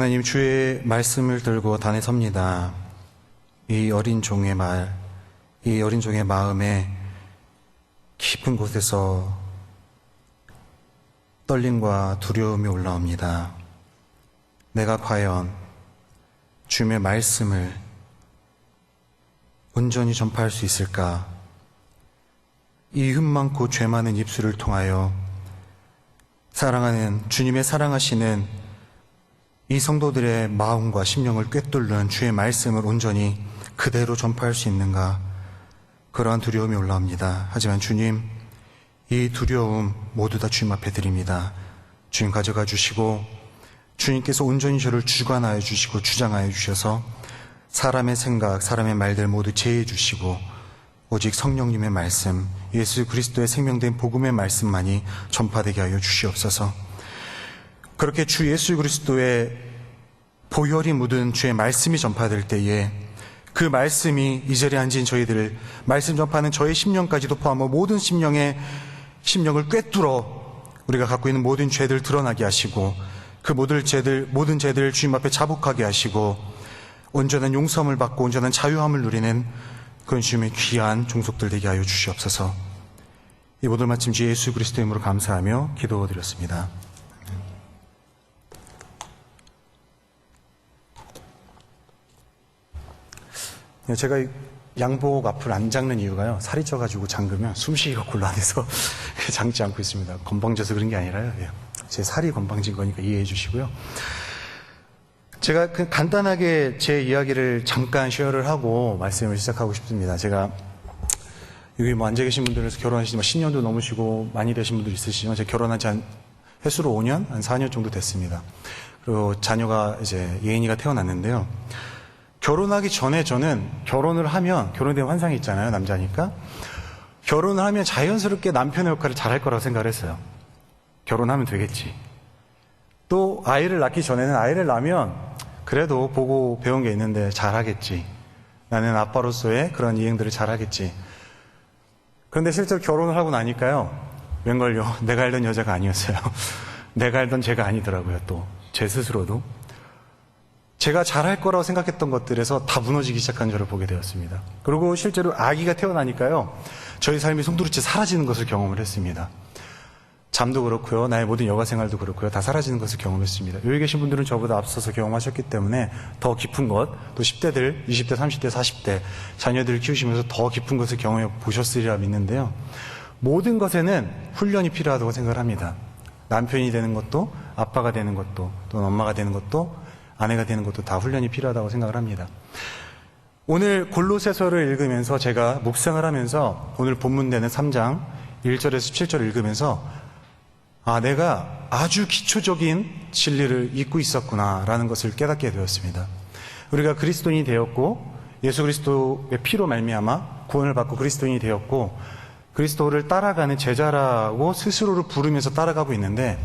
하나님, 주의 말씀을 들고 단에 섭니다. 이 어린 종의 마음에 깊은 곳에서 떨림과 두려움이 올라옵니다. 내가 과연 주의 말씀을 온전히 전파할 수 있을까? 이 흠 많고 죄 많은 입술을 통하여 사랑하는 주님의 사랑하시는 이 성도들의 마음과 심령을 꿰뚫는 주의 말씀을 온전히 그대로 전파할 수 있는가? 그러한 두려움이 올라옵니다. 하지만 주님, 이 두려움 모두 다 주님 앞에 드립니다. 주님 가져가 주시고 주님께서 온전히 저를 주관하여 주시고 주장하여 주셔서 사람의 생각, 사람의 말들 모두 제해 주시고 오직 성령님의 말씀, 예수 그리스도의 생명된 복음의 말씀만이 전파되게 하여 주시옵소서. 그렇게 주 예수 그리스도의 보혈이 묻은 주의 말씀이 전파될 때에 그 말씀이 이 자리에 앉은 저희들을, 말씀 전파하는 저의 심령까지도 포함하고 모든 심령을 꿰뚫어 우리가 갖고 있는 모든 죄들 드러나게 하시고 그 모든 죄들 주님 앞에 자복하게 하시고 온전한 용서함을 받고 온전한 자유함을 누리는 그런 주님의 귀한 종속들 되게 하여 주시옵소서. 이 모든 말씀 주 예수 그리스도의 이름으로 감사하며 기도드렸습니다. 제가 양복 앞을 안 장는 이유가요, 살이 쪄가지고 잠그면 숨쉬기가 곤란해서 장지 않고 있습니다. 건방져서 그런 게 아니라요, 제 살이 건방진 거니까 이해해 주시고요. 제가 간단하게 제 이야기를 잠깐 쉐어를 하고 말씀을 시작하고 싶습니다. 제가 여기 앉아 계신 분들에서 결혼하신 지 10년도 넘으시고 많이 되신 분들 있으시지만 제가 결혼한 지 한 횟수로 5년, 한 4년 정도 됐습니다. 그리고 자녀가 이제 예인이가 태어났는데요. 결혼하기 전에 저는 결혼을 하면, 결혼에 대한 환상이 있잖아요, 남자니까. 결혼을 하면 자연스럽게 남편의 역할을 잘할 거라고 생각을 했어요. 결혼하면 되겠지. 또 아이를 낳기 전에는 아이를 낳으면 그래도 보고 배운 게 있는데 잘하겠지. 나는 아빠로서의 그런 이행들을 잘하겠지. 그런데 실제로 결혼을 하고 나니까요, 웬걸요, 내가 알던 여자가 아니었어요. 내가 알던 제가 아니더라고요. 또 제 스스로도 제가 잘할 거라고 생각했던 것들에서 다 무너지기 시작한 저를 보게 되었습니다. 그리고 실제로 아기가 태어나니까요, 저희 삶이 송두리째 사라지는 것을 경험을 했습니다. 잠도 그렇고요, 나의 모든 여가 생활도 그렇고요, 다 사라지는 것을 경험했습니다. 여기 계신 분들은 저보다 앞서서 경험하셨기 때문에 더 깊은 것, 또 10대들, 20대, 30대, 40대 자녀들을 키우시면서 더 깊은 것을 경험해 보셨으리라 믿는데요. 모든 것에는 훈련이 필요하다고 생각을 합니다. 남편이 되는 것도, 아빠가 되는 것도, 또는 엄마가 되는 것도, 아내가 되는 것도 다 훈련이 필요하다고 생각을 합니다. 오늘 골로새서를 읽으면서 제가 묵상을 하면서 오늘 본문되는 3장 1절에서 7절을 읽으면서 내가 아주 기초적인 진리를 잊고 있었구나라는 것을 깨닫게 되었습니다. 우리가 그리스도인이 되었고 예수 그리스도의 피로 말미암아 구원을 받고 그리스도인이 되었고 그리스도를 따라가는 제자라고 스스로를 부르면서 따라가고 있는데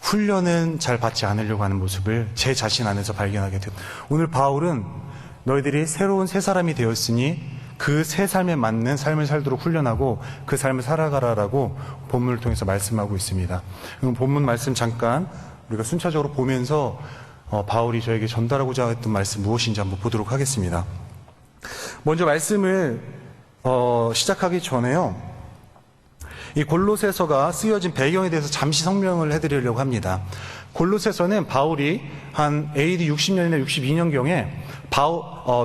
훈련은 잘 받지 않으려고 하는 모습을 제 자신 안에서 발견하게 되었습니다. 오늘 바울은 너희들이 새로운 새 사람이 되었으니 그 새 삶에 맞는 삶을 살도록 훈련하고 그 삶을 살아가라라고 본문을 통해서 말씀하고 있습니다. 그럼 본문 말씀 잠깐 우리가 순차적으로 보면서 바울이 저에게 전달하고자 했던 말씀 무엇인지 한번 보도록 하겠습니다. 먼저 말씀을 시작하기 전에요, 이 골로새서가 쓰여진 배경에 대해서 잠시 설명을 해드리려고 합니다. 골로새서는 바울이 한 AD 60년이나 62년경에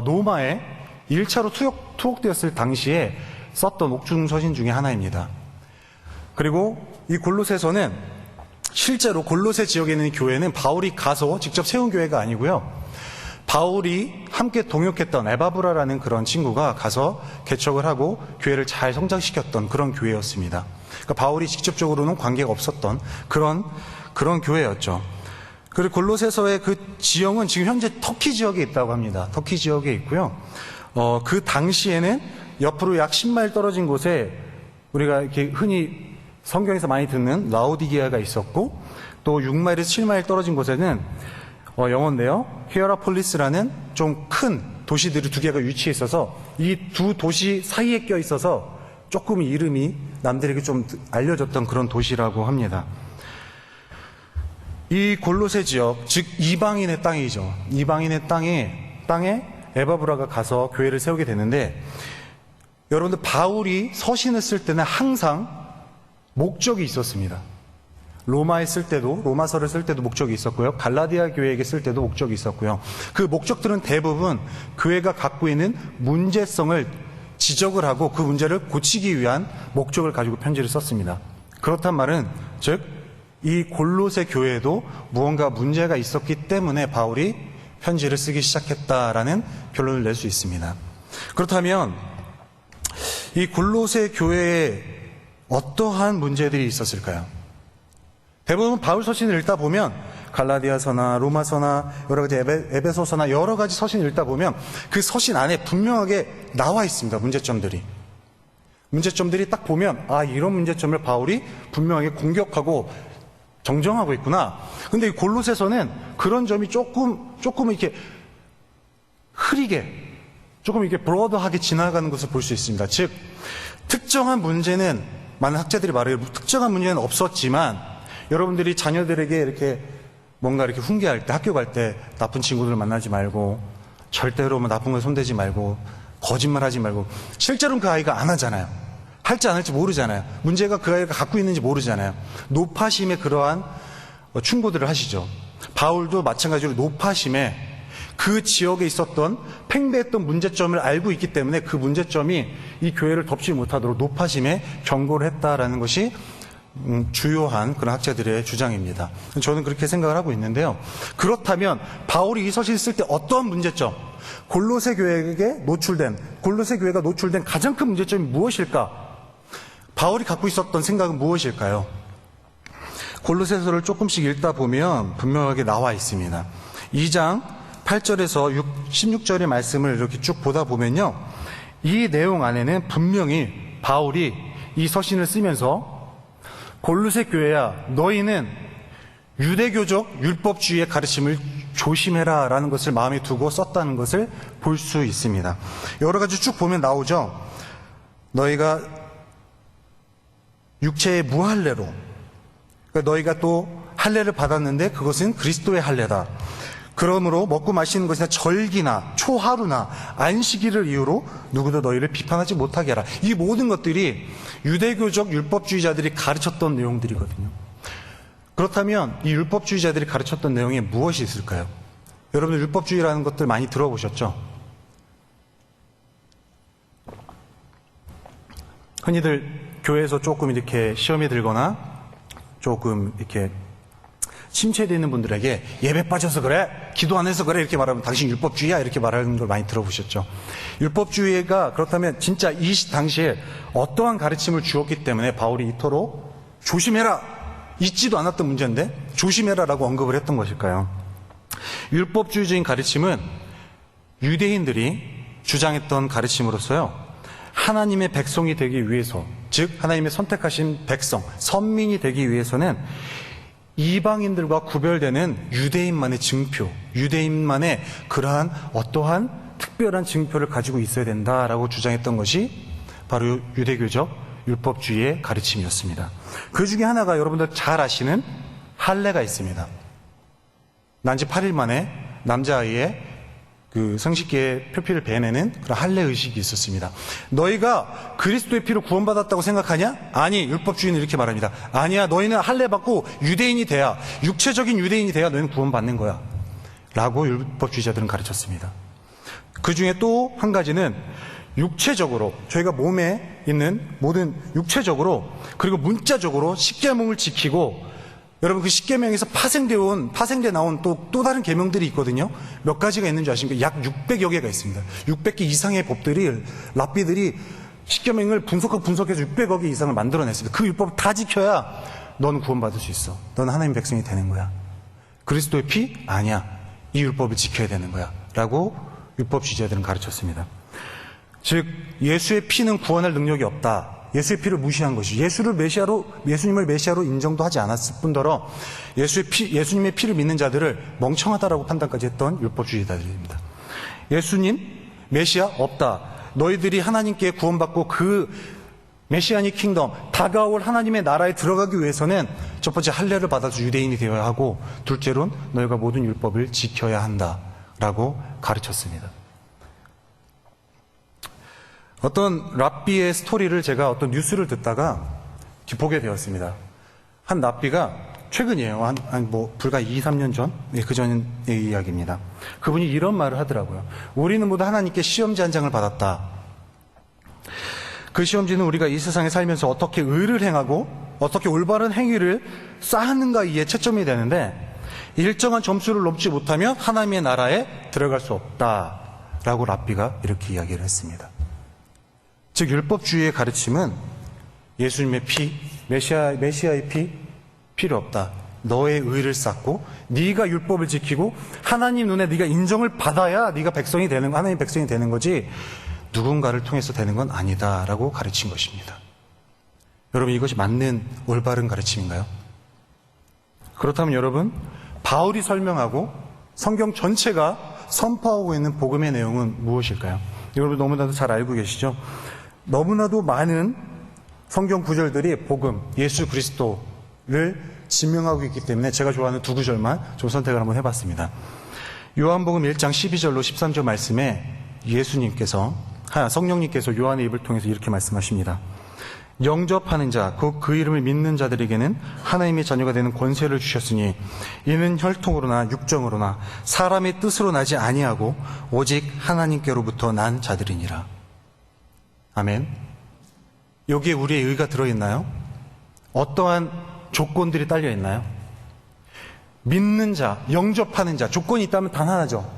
로마에 1차로 투옥되었을 당시에 썼던 옥중서신 중에 하나입니다. 그리고 이 골로새서는 실제로 골로새 지역에 있는 교회는 바울이 가서 직접 세운 교회가 아니고요, 바울이 함께 동역했던 에바브라라는 그런 친구가 가서 개척을 하고 교회를 잘 성장시켰던 그런 교회였습니다. 그러니까 바울이 직접적으로는 관계가 없었던 그런 교회였죠. 그리고 골로새서의 그 지형은 지금 현재 터키 지역에 있다고 합니다. 터키 지역에 있고요. 그 당시에는 옆으로 약 10마일 떨어진 곳에 우리가 이렇게 흔히 성경에서 많이 듣는 라오디게아가 있었고, 또 6마일에서 7마일 떨어진 곳에는 영어인데요, 히에라폴리스라는 좀 큰 도시들이 두 개가 위치해 있어서 이 두 도시 사이에 껴 있어서 조금 이름이 남들에게 좀 알려졌던 그런 도시라고 합니다. 이 골로새 지역, 즉 이방인의 땅이죠. 이방인의 땅에 에바브라가 가서 교회를 세우게 되는데, 여러분들 바울이 서신을 쓸 때는 항상 목적이 있었습니다. 로마에 쓸 때도, 로마서를 쓸 때도 목적이 있었고요. 갈라디아 교회에게 쓸 때도 목적이 있었고요. 그 목적들은 대부분 교회가 갖고 있는 문제성을 지적을 하고 그 문제를 고치기 위한 목적을 가지고 편지를 썼습니다. 그렇단 말은, 즉 이 골로새 교회에도 무언가 문제가 있었기 때문에 바울이 편지를 쓰기 시작했다라는 결론을 낼 수 있습니다. 그렇다면 이 골로새 교회에 어떠한 문제들이 있었을까요? 대부분 바울 서신을 읽다 보면 갈라디아서나 로마서나 여러 가지 에베소서나 여러 가지 서신을 읽다 보면 그 서신 안에 분명하게 나와 있습니다. 문제점들이 딱 보면, 아, 이런 문제점을 바울이 분명하게 공격하고 정정하고 있구나. 근데 이 골로새서는 그런 점이 조금 이렇게 흐리게, 조금 이렇게 브로드하게 지나가는 것을 볼 수 있습니다. 즉, 특정한 문제는, 많은 학자들이 말해요. 특정한 문제는 없었지만, 여러분들이 자녀들에게 이렇게 뭔가 이렇게 훈계할 때, 학교 갈 때 나쁜 친구들 만나지 말고, 절대로 뭐 나쁜 걸 손대지 말고, 거짓말 하지 말고, 실제로는 그 아이가 안 하잖아요. 할지 안 할지 모르잖아요. 문제가 그 아이가 갖고 있는지 모르잖아요. 노파심에 그러한 충고들을 하시죠. 바울도 마찬가지로 노파심에 그 지역에 있었던 팽배했던 문제점을 알고 있기 때문에 그 문제점이 이 교회를 덮지 못하도록 노파심에 경고를 했다라는 것이 주요한 그런 학자들의 주장입니다. 저는 그렇게 생각을 하고 있는데요. 그렇다면 바울이 이 서신을 쓸 때 어떠한 문제점, 골로새 교회가 노출된 가장 큰 문제점이 무엇일까? 바울이 갖고 있었던 생각은 무엇일까요? 골로새서를 조금씩 읽다 보면 분명하게 나와 있습니다. 2장 8절에서 16절의 말씀을 이렇게 쭉 보다 보면요, 이 내용 안에는 분명히 바울이 이 서신을 쓰면서 골로새 교회야, 너희는 유대교적 율법주의의 가르침을 조심해라 라는 것을 마음에 두고 썼다는 것을 볼 수 있습니다. 여러 가지 쭉 보면 나오죠. 너희가 육체의 무할례로, 그러니까 너희가 또 할례를 받았는데 그것은 그리스도의 할례다. 그러므로 먹고 마시는 것이나 절기나 초하루나 안식일을 이유로 누구도 너희를 비판하지 못하게 하라. 이 모든 것들이 유대교적 율법주의자들이 가르쳤던 내용들이거든요. 그렇다면 이 율법주의자들이 가르쳤던 내용에 무엇이 있을까요? 여러분들 율법주의라는 것들 많이 들어보셨죠? 흔히들 교회에서 조금 이렇게 시험에 들거나 조금 이렇게 침체되어 있는 분들에게 예배 빠져서 그래, 기도 안 해서 그래 이렇게 말하면 당신 율법주의야 이렇게 말하는 걸 많이 들어보셨죠. 율법주의가 그렇다면 진짜 이 당시에 어떠한 가르침을 주었기 때문에 바울이 이토록 조심해라, 있지도 않았던 문제인데 조심해라라고 언급을 했던 것일까요? 율법주의적인 가르침은 유대인들이 주장했던 가르침으로서요, 하나님의 백성이 되기 위해서, 즉 하나님의 선택하신 백성, 선민이 되기 위해서는 이방인들과 구별되는 유대인만의 증표, 유대인만의 그러한 어떠한 특별한 증표를 가지고 있어야 된다라고 주장했던 것이 바로 유대교적 율법주의의 가르침이었습니다. 그 중에 하나가 여러분들 잘 아시는 할례가 있습니다. 난지 8일 만에 남자아이의 그 성식기의 표피를 베내는 그런 할례 의식이 있었습니다. 너희가 그리스도의 피로 구원받았다고 생각하냐? 아니, 율법주의는 이렇게 말합니다. 아니야, 너희는 할례 받고 유대인이 돼야, 육체적인 유대인이 돼야 너희는 구원받는 거야 라고 율법주의자들은 가르쳤습니다. 그 중에 또 한 가지는 육체적으로, 저희가 몸에 있는 모든 육체적으로 그리고 문자적으로 십계명을 지키고, 여러분 그 십계명에서 파생돼 나온 또 다른 계명들이 있거든요. 몇 가지가 있는 줄 아십니까? 약 600여 개가 있습니다. 600개 이상의 법들이, 랍비들이 십계명을 분석해서 600여 개 이상을 만들어냈습니다. 그 율법을 다 지켜야 너는 구원받을 수 있어. 너는 하나님 백성이 되는 거야. 그리스도의 피? 아니야. 이 율법을 지켜야 되는 거야 라고 율법주의자들은 가르쳤습니다. 즉 예수의 피는 구원할 능력이 없다. 예수의 피를 무시한 것이, 예수님을 메시아로 인정도 하지 않았을 뿐더러 예수님의 피를 믿는 자들을 멍청하다라고 판단까지 했던 율법주의자들입니다. 예수님, 메시아 없다. 너희들이 하나님께 구원받고 그 메시아닉 킹덤, 다가올 하나님의 나라에 들어가기 위해서는 첫 번째 할례를 받아서 유대인이 되어야 하고, 둘째로는 너희가 모든 율법을 지켜야 한다라고 가르쳤습니다. 어떤 랍비의 스토리를 제가 어떤 뉴스를 듣다가 보게 되었습니다. 한 랍비가 최근이에요. 불과 2, 3년 전? 그 전의 이야기입니다. 그분이 이런 말을 하더라고요. 우리는 모두 하나님께 시험지 한 장을 받았다. 그 시험지는 우리가 이 세상에 살면서 어떻게 의를 행하고 어떻게 올바른 행위를 쌓았는가에 채점이 되는데, 일정한 점수를 넘지 못하면 하나님의 나라에 들어갈 수 없다라고 랍비가 이렇게 이야기를 했습니다. 즉 율법주의의 가르침은 예수님의 피, 메시아의 피 필요 없다. 너의 의를 쌓고 네가 율법을 지키고 하나님 눈에 네가 인정을 받아야 네가 백성이 되는, 하나님 백성이 되는 거지 누군가를 통해서 되는 건 아니다라고 가르친 것입니다. 여러분, 이것이 맞는 올바른 가르침인가요? 그렇다면 여러분, 바울이 설명하고 성경 전체가 선포하고 있는 복음의 내용은 무엇일까요? 여러분 너무나도 잘 알고 계시죠? 너무나도 많은 성경 구절들이 복음, 예수 그리스도를 지명하고 있기 때문에 제가 좋아하는 두 구절만 좀 선택을 한번 해봤습니다. 요한복음 1장 12절로 13절 말씀에 성령님께서 요한의 입을 통해서 이렇게 말씀하십니다. 영접하는 자, 곧 그 이름을 믿는 자들에게는 하나님의 자녀가 되는 권세를 주셨으니 이는 혈통으로나 육정으로나 사람의 뜻으로 나지 아니하고 오직 하나님께로부터 난 자들이니라. 아멘. 여기에 우리의 의가 들어있나요? 어떠한 조건들이 딸려 있나요? 믿는 자, 영접하는 자, 조건이 있다면 단 하나죠.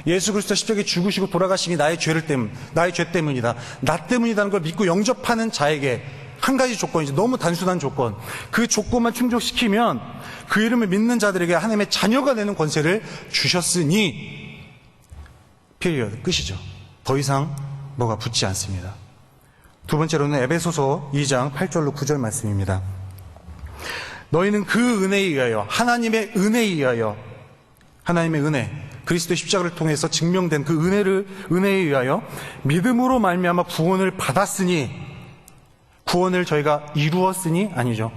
예수 그리스도 십자가에 죽으시고 돌아가심이 나의 죄 때문이다. 나 때문이라는 걸 믿고 영접하는 자에게 한 가지 조건이죠. 너무 단순한 조건. 그 조건만 충족시키면 그 이름을 믿는 자들에게 하나님의 자녀가 되는 권세를 주셨으니 피리어드, 끝이죠. 더 이상 뭐가 붙지 않습니다. 두 번째로는 에베소서 2장 8절로 9절 말씀입니다. 너희는 그 은혜에 의하여, 하나님의 은혜에 의하여, 하나님의 은혜, 그리스도의 십자가를 통해서 증명된 그 은혜에 의하여 믿음으로 말미암아 구원을 받았으니, 구원을 저희가 이루었으니 아니죠.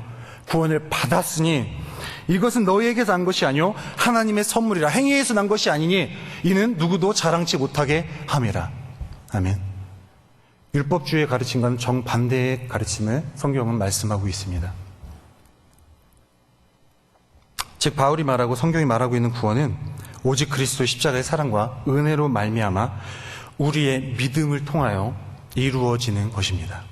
구원을 받았으니 이것은 너희에게서 난 것이 아니요 하나님의 선물이라. 행위에서 난 것이 아니니 이는 누구도 자랑치 못하게 함이라. 아멘. 율법주의의 가르침과는 정반대의 가르침을 성경은 말씀하고 있습니다. 즉 바울이 말하고 성경이 말하고 있는 구원은 오직 그리스도의 십자가의 사랑과 은혜로 말미암아 우리의 믿음을 통하여 이루어지는 것입니다.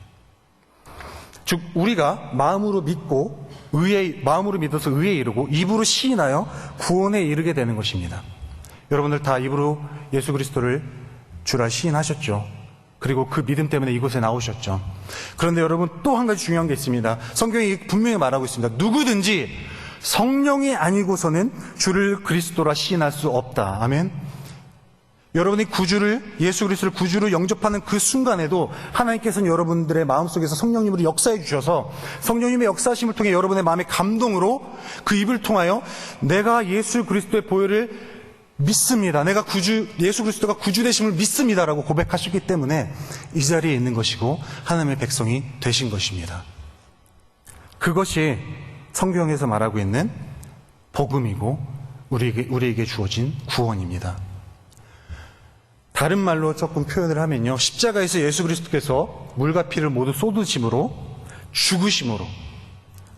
즉 우리가 마음으로 믿어서 의에 이르고 입으로 시인하여 구원에 이르게 되는 것입니다. 여러분들 다 입으로 예수 그리스도를 주라 시인하셨죠. 그리고 그 믿음 때문에 이곳에 나오셨죠. 그런데 여러분 또 한 가지 중요한 게 있습니다. 성경이 분명히 말하고 있습니다. 누구든지 성령이 아니고서는 주를 그리스도라 시인할 수 없다. 아멘. 여러분이 예수 그리스도를 구주로 영접하는 그 순간에도 하나님께서는 여러분들의 마음속에서 성령님으로 역사해 주셔서 성령님의 역사하심을 통해 여러분의 마음의 감동으로 그 입을 통하여 내가 예수 그리스도의 보혈을 믿습니다. 내가 예수 그리스도가 구주 되심을 믿습니다라고 고백하셨기 때문에 이 자리에 있는 것이고 하나님의 백성이 되신 것입니다. 그것이 성경에서 말하고 있는 복음이고 우리에게 주어진 구원입니다. 다른 말로 조금 표현을 하면요, 십자가에서 예수 그리스도께서 물과 피를 모두 쏟으심으로, 죽으심으로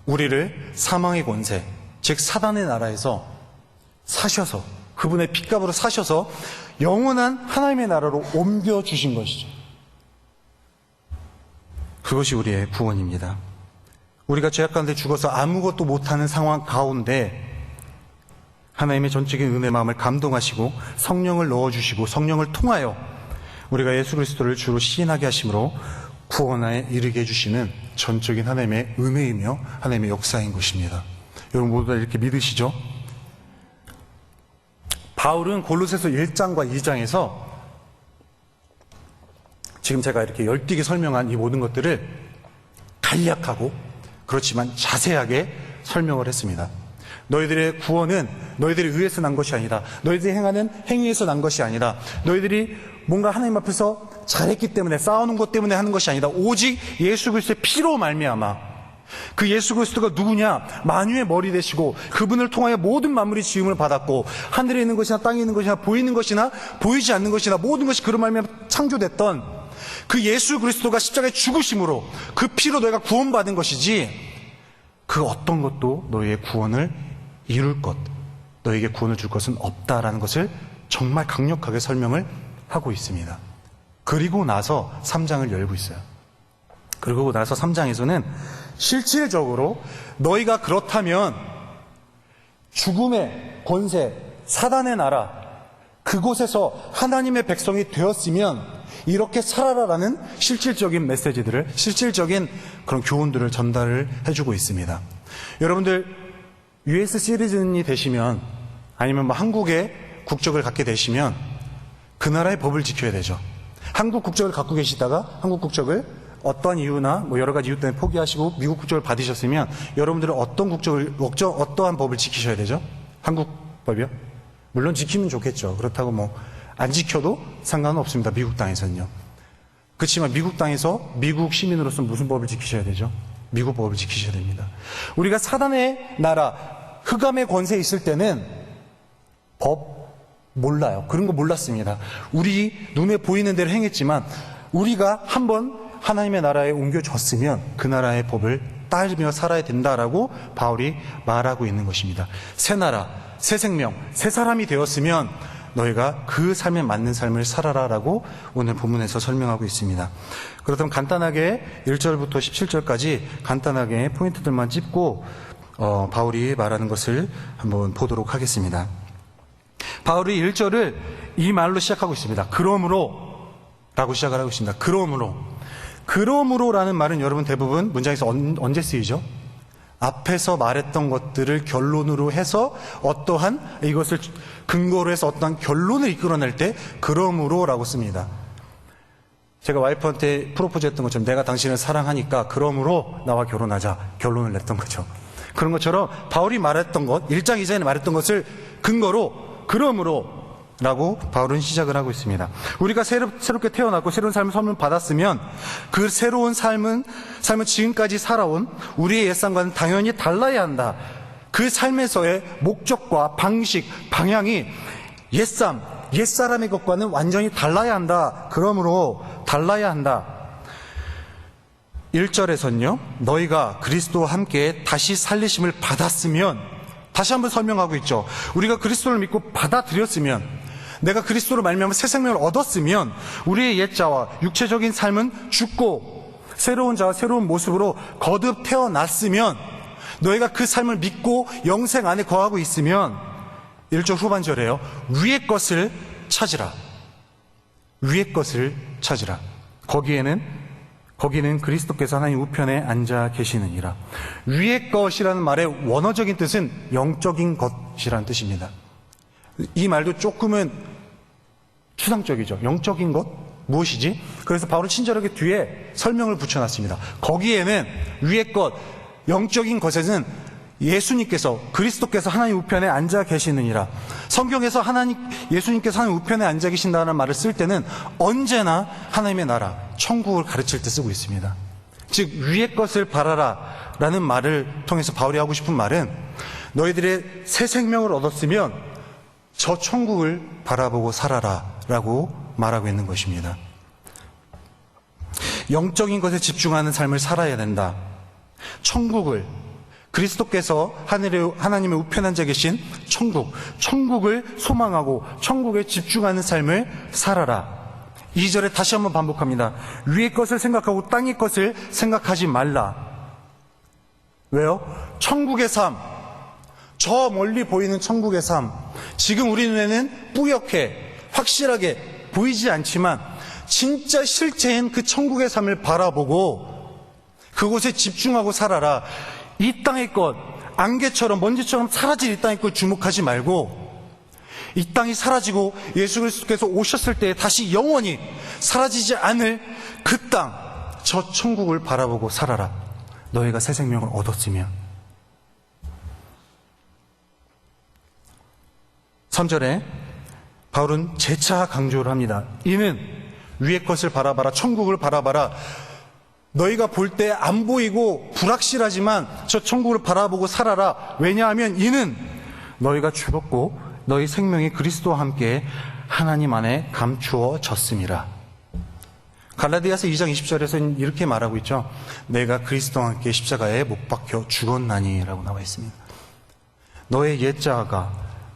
우리를 사망의 권세, 즉 사단의 나라에서 사셔서, 그분의 핏값으로 사셔서 영원한 하나님의 나라로 옮겨주신 것이죠. 그것이 우리의 구원입니다. 우리가 죄악 가운데 죽어서 아무것도 못하는 상황 가운데 하나님의 전적인 은혜 마음을 감동하시고 성령을 넣어주시고 성령을 통하여 우리가 예수 그리스도를 주로 시인하게 하심으로 구원에 이르게 해주시는 전적인 하나님의 은혜이며 하나님의 역사인 것입니다. 여러분 모두 다 이렇게 믿으시죠? 바울은 골로새서 1장과 2장에서 지금 제가 이렇게 열띠게 설명한 이 모든 것들을 간략하고 그렇지만 자세하게 설명을 했습니다. 너희들의 구원은 너희들이 의에서 난 것이 아니다. 너희들이 행하는 행위에서 난 것이 아니다. 너희들이 뭔가 하나님 앞에서 잘했기 때문에, 싸우는 것 때문에 하는 것이 아니다. 오직 예수 그리스도의 피로 말미암아 그 예수 그리스도가 누구냐? 만유의 머리 되시고 그분을 통하여 모든 만물이 지음을 받았고 하늘에 있는 것이나 땅에 있는 것이나 보이는 것이나 보이지 않는 것이나 모든 것이 그로 말미암아 창조됐던 그 예수 그리스도가 십자가에 죽으심으로 그 피로 너희가 구원받은 것이지, 그 어떤 것도 너희의 구원을 이룰 것, 너희에게 구원을 줄 것은 없다라는 것을 정말 강력하게 설명을 하고 있습니다. 그리고 나서 3장을 열고 있어요. 그리고 나서 3장에서는 실질적으로 너희가 그렇다면 죽음의 권세, 사단의 나라, 그곳에서 하나님의 백성이 되었으면 이렇게 살아라라는 실질적인 메시지들을, 실질적인 그런 교훈들을 전달을 해주고 있습니다. 여러분들 US 시리즌이 되시면, 아니면 뭐 한국의 국적을 갖게 되시면 그 나라의 법을 지켜야 되죠. 한국 국적을 갖고 계시다가 한국 국적을 어떠한 이유나 뭐 여러 가지 이유 때문에 포기하시고 미국 국적을 받으셨으면 여러분들은 어떠한 법을 지키셔야 되죠? 한국 법이요? 물론 지키면 좋겠죠. 그렇다고 뭐 안 지켜도 상관은 없습니다. 미국 땅에서는요. 그렇지만 미국 땅에서 미국 시민으로서 무슨 법을 지키셔야 되죠? 미국 법을 지키셔야 됩니다. 우리가 사단의 나라, 흑암의 권세에 있을 때는 법 몰라요. 그런 거 몰랐습니다. 우리 눈에 보이는 대로 행했지만 우리가 한번 하나님의 나라에 옮겨졌으면 그 나라의 법을 따르며 살아야 된다라고 바울이 말하고 있는 것입니다. 새 나라, 새 생명, 새 사람이 되었으면 너희가 그 삶에 맞는 삶을 살아라라고 오늘 본문에서 설명하고 있습니다. 그렇다면 간단하게 1절부터 17절까지 간단하게 포인트들만 짚고 바울이 말하는 것을 한번 보도록 하겠습니다. 바울이 1절을 이 말로 시작하고 있습니다. 그러므로 라고 시작을 하고 있습니다. 그러므로라는 말은 여러분 대부분 문장에서 언제 쓰이죠? 앞에서 말했던 것들을 결론으로 해서 어떠한, 이것을 근거로 해서 어떠한 결론을 이끌어낼 때 그러므로라고 씁니다. 제가 와이프한테 프로포즈 했던 것처럼 내가 당신을 사랑하니까 그러므로 나와 결혼하자, 결론을 냈던 거죠. 그런 것처럼 바울이 말했던 것, 1장 2장에 말했던 것을 근거로 그러므로 라고 바울은 시작을 하고 있습니다. 우리가 새롭게 태어났고 새로운 삶을 선물 받았으면 그 새로운 삶은 지금까지 살아온 우리의 옛삶과는 당연히 달라야 한다. 그 삶에서의 목적과 방식, 방향이 옛사람의 것과는 완전히 달라야 한다. 그러므로 달라야 한다. 1절에서는요, 너희가 그리스도와 함께 다시 살리심을 받았으면, 다시 한번 설명하고 있죠. 우리가 그리스도를 믿고 받아들였으면, 내가 그리스도로 말미암아 새 생명을 얻었으면 우리의 옛자와 육체적인 삶은 죽고 새로운 자와 새로운 모습으로 거듭 태어났으면, 너희가 그 삶을 믿고 영생 안에 거하고 있으면 1절 후반절에요, 위의 것을 찾으라. 위의 것을 찾으라. 거기는 그리스도께서 하나님 우편에 앉아 계시느니라. 위의 것이라는 말의 원어적인 뜻은 영적인 것이라는 뜻입니다. 이 말도 조금은 추상적이죠. 영적인 것? 무엇이지? 그래서 바울은 친절하게 뒤에 설명을 붙여놨습니다. 거기에는 위의 것, 영적인 것에는 예수님께서, 그리스도께서 하나님 우편에 앉아 계시느니라. 성경에서 예수님께서 하나님 우편에 앉아 계신다는 말을 쓸 때는 언제나 하나님의 나라, 천국을 가르칠 때 쓰고 있습니다. 즉 위의 것을 바라라 라는 말을 통해서 바울이 하고 싶은 말은, 너희들의 새 생명을 얻었으면 저 천국을 바라보고 살아라 라고 말하고 있는 것입니다. 영적인 것에 집중하는 삶을 살아야 된다. 천국을, 그리스도께서 하나님의 우편에 앉아 계신 천국을 소망하고 천국에 집중하는 삶을 살아라. 2절에 다시 한번 반복합니다. 위의 것을 생각하고 땅의 것을 생각하지 말라. 왜요? 천국의 삶, 저 멀리 보이는 천국의 삶, 지금 우리 눈에는 뿌옇게 확실하게 보이지 않지만 진짜 실체인 그 천국의 삶을 바라보고 그곳에 집중하고 살아라. 이 땅의 것, 안개처럼 먼지처럼 사라질 이 땅의 것 주목하지 말고, 이 땅이 사라지고 예수 그리스도께서 오셨을 때 다시 영원히 사라지지 않을 그 땅, 저 천국을 바라보고 살아라. 너희가 새 생명을 얻었으면. 3절에 바울은 재차 강조를 합니다. 이는 위의 것을 바라봐라. 천국을 바라봐라. 너희가 볼 때 안 보이고 불확실하지만 저 천국을 바라보고 살아라. 왜냐하면 이는 너희가 죽었고 너희 생명이 그리스도와 함께 하나님 안에 감추어졌음이라. 갈라디아서 2장 20절에서는 이렇게 말하고 있죠. 내가 그리스도와 함께 십자가에 못 박혀 죽었나니 라고 나와 있습니다. 너의 옛 자아가,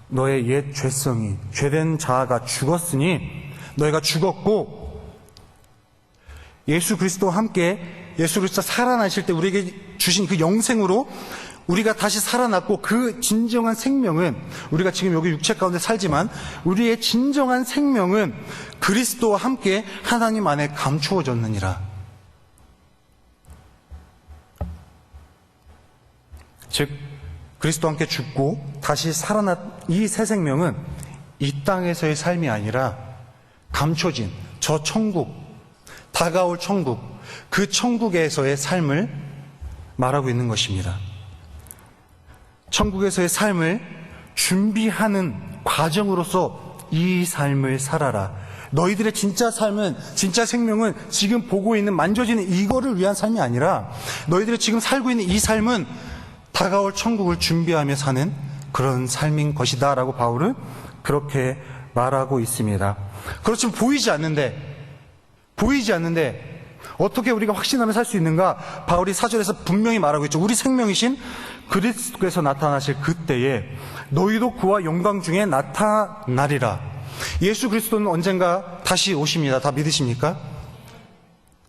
너의 옛 죄성이, 죄된 자아가 죽었으니 너희가 죽었고 예수 그리스도와 함께 예수 그리스도 살아나실 때 우리에게 주신 그 영생으로 우리가 다시 살아났고 그 진정한 생명은 우리가 지금 여기 육체 가운데 살지만 우리의 진정한 생명은 그리스도와 함께 하나님 안에 감추어졌느니라. 즉 그리스도와 함께 죽고 다시 살아난 이 새 생명은 이 땅에서의 삶이 아니라 감춰진 저 천국, 다가올 천국, 그 천국에서의 삶을 말하고 있는 것입니다. 천국에서의 삶을 준비하는 과정으로서 이 삶을 살아라. 너희들의 진짜 삶은, 진짜 생명은 지금 보고 있는, 만져지는 이거를 위한 삶이 아니라 너희들이 지금 살고 있는 이 삶은 다가올 천국을 준비하며 사는 그런 삶인 것이다 라고 바울은 그렇게 말하고 있습니다. 그렇지만 보이지 않는데 어떻게 우리가 확신하며 살 수 있는가? 바울이 4절에서 분명히 말하고 있죠. 우리 생명이신 그리스도께서 나타나실 그때에 너희도 그와 영광 중에 나타나리라. 예수 그리스도는 언젠가 다시 오십니다. 다 믿으십니까?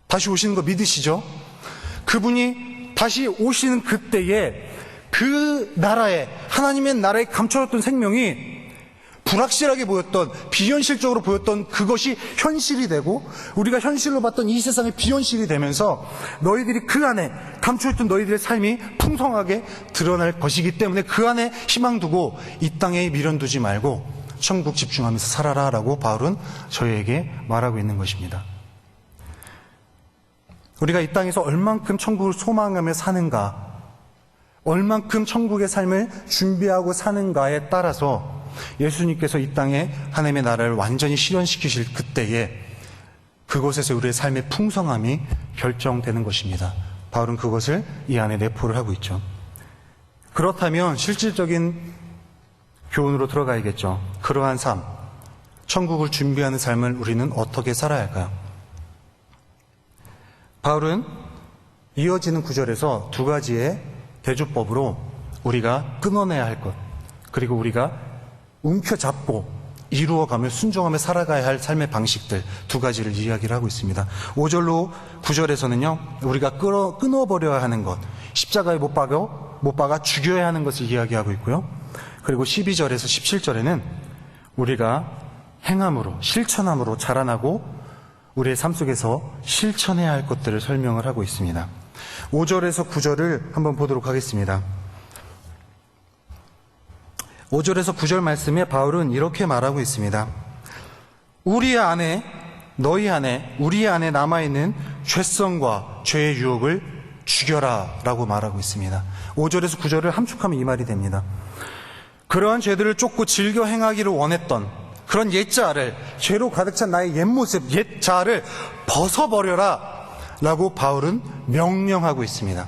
다시 오시는 거 믿으시죠? 그분이 다시 오시는 그때에 그 나라에, 하나님의 나라에 감춰졌던 생명이 불확실하게 보였던, 비현실적으로 보였던 그것이 현실이 되고 우리가 현실로 봤던 이 세상이 비현실이 되면서 너희들이 그 안에 감춰있던 너희들의 삶이 풍성하게 드러날 것이기 때문에 그 안에 희망 두고 이 땅에 미련 두지 말고 천국 집중하면서 살아라 라고 바울은 저희에게 말하고 있는 것입니다. 우리가 이 땅에서 얼만큼 천국을 소망하며 사는가, 얼만큼 천국의 삶을 준비하고 사는가에 따라서 예수님께서 이 땅에 하나님의 나라를 완전히 실현시키실 그때에 그곳에서 우리의 삶의 풍성함이 결정되는 것입니다. 바울은 그것을 이 안에 내포를 하고 있죠. 그렇다면 실질적인 교훈으로 들어가야겠죠. 그러한 삶, 천국을 준비하는 삶을 우리는 어떻게 살아야 할까요? 바울은 이어지는 구절에서 두 가지의 대주법으로 우리가 끊어내야 할 것, 그리고 우리가 움켜잡고 이루어가며 순종하며 살아가야 할 삶의 방식들 두 가지를 이야기를 하고 있습니다. 5절로 9절에서는요, 우리가 끊어버려야 하는 것, 십자가에 못 박아 죽여야 하는 것을 이야기하고 있고요. 그리고 12절에서 17절에는 우리가 행함으로, 실천함으로 자라나고 우리의 삶 속에서 실천해야 할 것들을 설명을 하고 있습니다. 5절에서 9절을 한번 보도록 하겠습니다. 5절에서 9절 말씀에 바울은 이렇게 말하고 있습니다. 우리 안에, 너희 안에, 우리 안에 남아있는 죄성과 죄의 유혹을 죽여라 라고 말하고 있습니다. 5절에서 9절을 함축하면 이 말이 됩니다. 그러한 죄들을 쫓고 즐겨 행하기를 원했던 그런 옛자아를, 죄로 가득 찬 나의 옛모습, 옛자아를 벗어버려라 라고 바울은 명령하고 있습니다.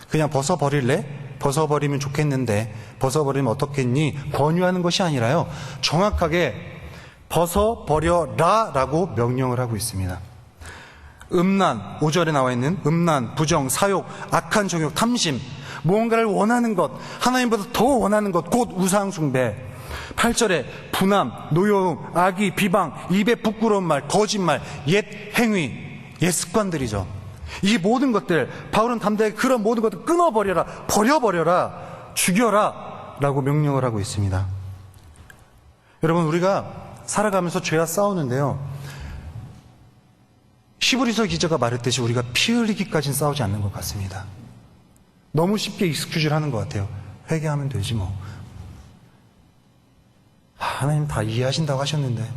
그냥 벗어버릴래? 벗어버리면 좋겠는데 벗어버리면 어떻겠니? 권유하는 것이 아니라요, 정확하게 벗어버려라 라고 명령을 하고 있습니다. 음란, 5절에 나와 있는 음란, 부정, 사욕, 악한 정욕, 탐심, 무언가를 원하는 것, 하나님보다 더 원하는 것, 곧 우상 숭배. 8절에 분함, 노여움, 악의, 비방, 입에 부끄러운 말, 거짓말, 옛 행위, 옛 습관들이죠. 이 모든 것들, 바울은 담대하게 그런 모든 것들 끊어버려라, 버려버려라, 죽여라 라고 명령을 하고 있습니다. 여러분, 우리가 살아가면서 죄와 싸우는데요, 히브리서 기자가 말했듯이 우리가 피 흘리기까지는 싸우지 않는 것 같습니다. 너무 쉽게 익스큐즈를 하는 것 같아요. 회개하면 되지 뭐. 하나님 다 이해하신다고 하셨는데,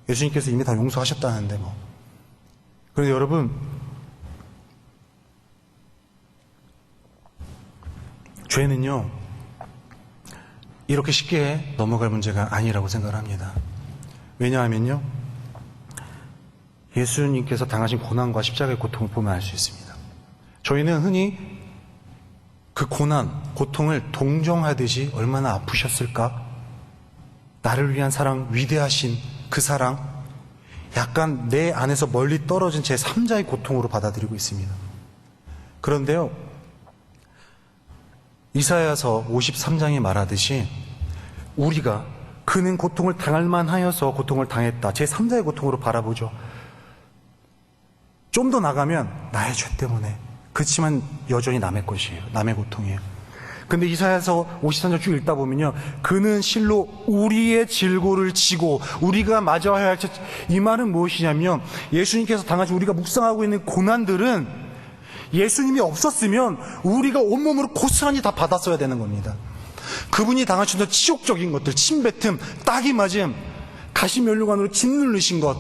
예수님께서 이미 다 용서하셨다는데 뭐. 그런데 여러분, 죄는요, 이렇게 쉽게 넘어갈 문제가 아니라고 생각을 합니다. 왜냐하면요, 예수님께서 당하신 고난과 십자가의 고통을 보면 알 수 있습니다. 저희는 흔히 그 고난, 고통을 동정하듯이 얼마나 아프셨을까? 나를 위한 사랑, 위대하신 그 사랑, 약간 내 안에서 멀리 떨어진 제 3자의 고통으로 받아들이고 있습니다. 그런데요, 이사야서 53장이 말하듯이 우리가 그는 고통을 당할 만하여서 고통을 당했다, 제 3자의 고통으로 바라보죠. 좀 더 나가면 나의 죄 때문에, 그렇지만 여전히 남의 것이에요. 남의 고통이에요. 근데 이사야서 53장 쭉 읽다 보면요, 그는 실로 우리의 질고를 지고 우리가 맞아야 할, 이 말은 무엇이냐면 예수님께서 당하신 우리가 묵상하고 있는 고난들은 예수님이 없었으면 우리가 온몸으로 고스란히 다 받았어야 되는 겁니다. 그분이 당하신 치욕적인 것들, 침뱉음, 딱이 맞음, 가시면류관으로 짓누르신 것,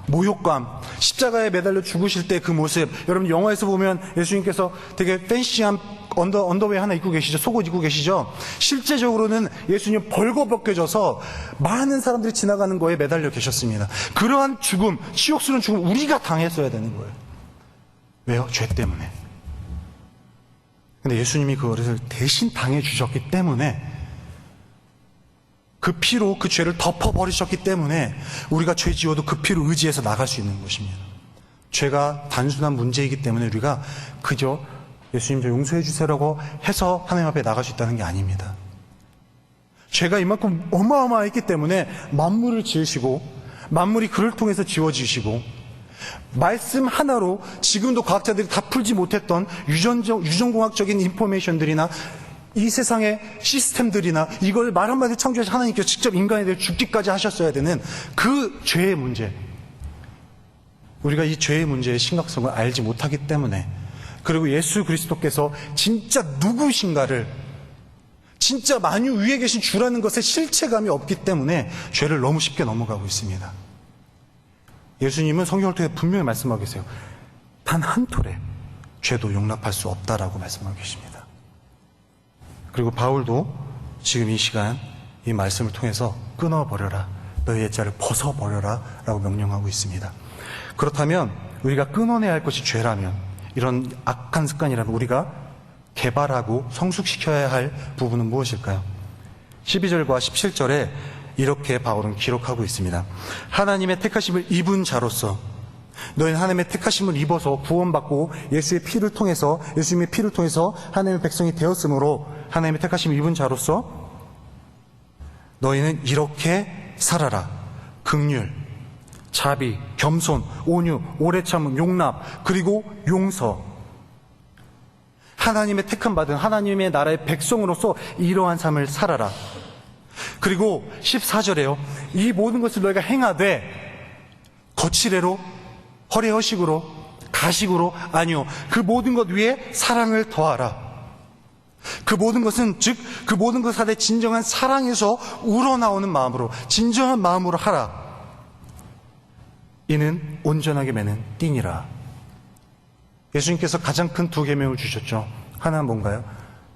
모욕감, 십자가에 매달려 죽으실 때 그 모습, 여러분 영화에서 보면 예수님께서 되게 팬시한 언더웨어 하나 입고 계시죠? 속옷 입고 계시죠? 실제적으로는 예수님 벌거벗겨져서 많은 사람들이 지나가는 거에 매달려 계셨습니다. 그러한 죽음, 치욕스러운 죽음 우리가 당했어야 되는 거예요. 왜요? 죄 때문에. 근데 예수님이 그것을 대신 당해주셨기 때문에, 그 피로 그 죄를 덮어버리셨기 때문에 우리가 죄 지어도 그 피로 의지해서 나갈 수 있는 것입니다. 죄가 단순한 문제이기 때문에 우리가 그저 예수님 저 용서해 주세요라고 해서 하나님 앞에 나갈 수 있다는 게 아닙니다. 죄가 이만큼 어마어마했기 때문에 만물을 지으시고, 만물이 그를 통해서 지워지시고, 말씀 하나로 지금도 과학자들이 다 풀지 못했던 유전공학적인 인포메이션들이나 이 세상의 시스템들이나 이걸 말 한마디로 창조하신 하나님께서 직접 인간에 대해 죽기까지 하셨어야 되는 그 죄의 문제, 우리가 이 죄의 문제의 심각성을 알지 못하기 때문에, 그리고 예수 그리스도께서 진짜 누구신가를, 진짜 만유 위에 계신 주라는 것에 실체감이 없기 때문에 죄를 너무 쉽게 넘어가고 있습니다. 예수님은 성경을 통해 분명히 말씀하고 계세요. 단 한 톨의 죄도 용납할 수 없다라고 말씀하고 계십니다. 그리고 바울도 지금 이 시간 이 말씀을 통해서 끊어버려라, 너희 옛자를 벗어버려라 라고 명령하고 있습니다. 그렇다면 우리가 끊어내야 할 것이 죄라면, 이런 악한 습관이라면 우리가 개발하고 성숙시켜야 할 부분은 무엇일까요? 12절과 17절에 이렇게 바울은 기록하고 있습니다. 하나님의 택하심을 입은 자로서, 너희는 하나님의 택하심을 입어서 구원받고 예수의 피를 통해서, 예수님의 피를 통해서 하나님의 백성이 되었으므로 하나님의 택하심을 입은 자로서 너희는 이렇게 살아라. 긍휼, 자비, 겸손, 온유, 오래 참음, 용납, 그리고 용서. 하나님의 택함 받은 하나님의 나라의 백성으로서 이러한 삶을 살아라. 그리고 14절에요. 이 모든 것을 너희가 행하되 거칠애로, 허례허식으로, 가식으로, 아니요, 그 모든 것 위에 사랑을 더하라. 그 모든 것은, 즉 그 모든 것 하되 진정한 사랑에서 우러나오는 마음으로, 진정한 마음으로 하라. 이는 온전하게 매는 띠니라. 예수님께서 가장 큰 두 계명을 주셨죠. 하나는 뭔가요?